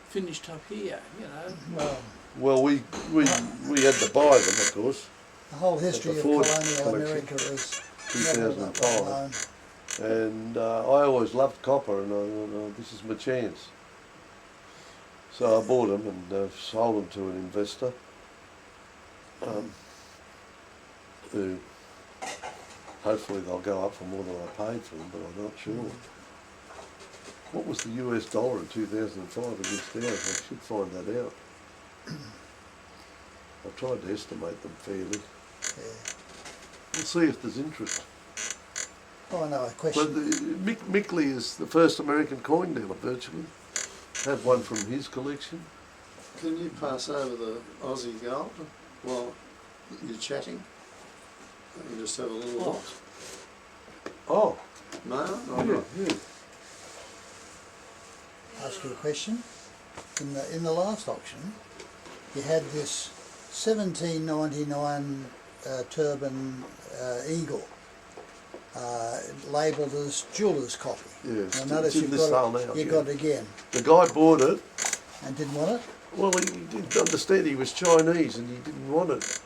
finished up here, you know. Well, Well, we had to buy them, of course, the whole history the of Ford colonial collection. America is never that 2005. well known. And I always loved copper, and I thought, oh, this is my chance. So I bought them and sold them to an investor, who hopefully they'll go up for more than I paid for them, but I'm not sure. What was the US dollar in 2005 against ours? I should find that out. I tried to estimate them fairly. Yeah. We'll see if there's interest. Oh, I know, a But question. Mickley is the first American coin dealer, virtually. Have one from his collection. Can you pass over the Aussie gold while you're chatting? You just have a little look. Oh, No? yeah. Ask you a question. In the last auction, you had this 1799 Turban Eagle labelled as jeweller's copy. Yes, I it's notice in you've this got sale it, now, you yeah. got it again The guy bought it. and didn't want it. Well, he didn't understand he was Chinese and he didn't want it.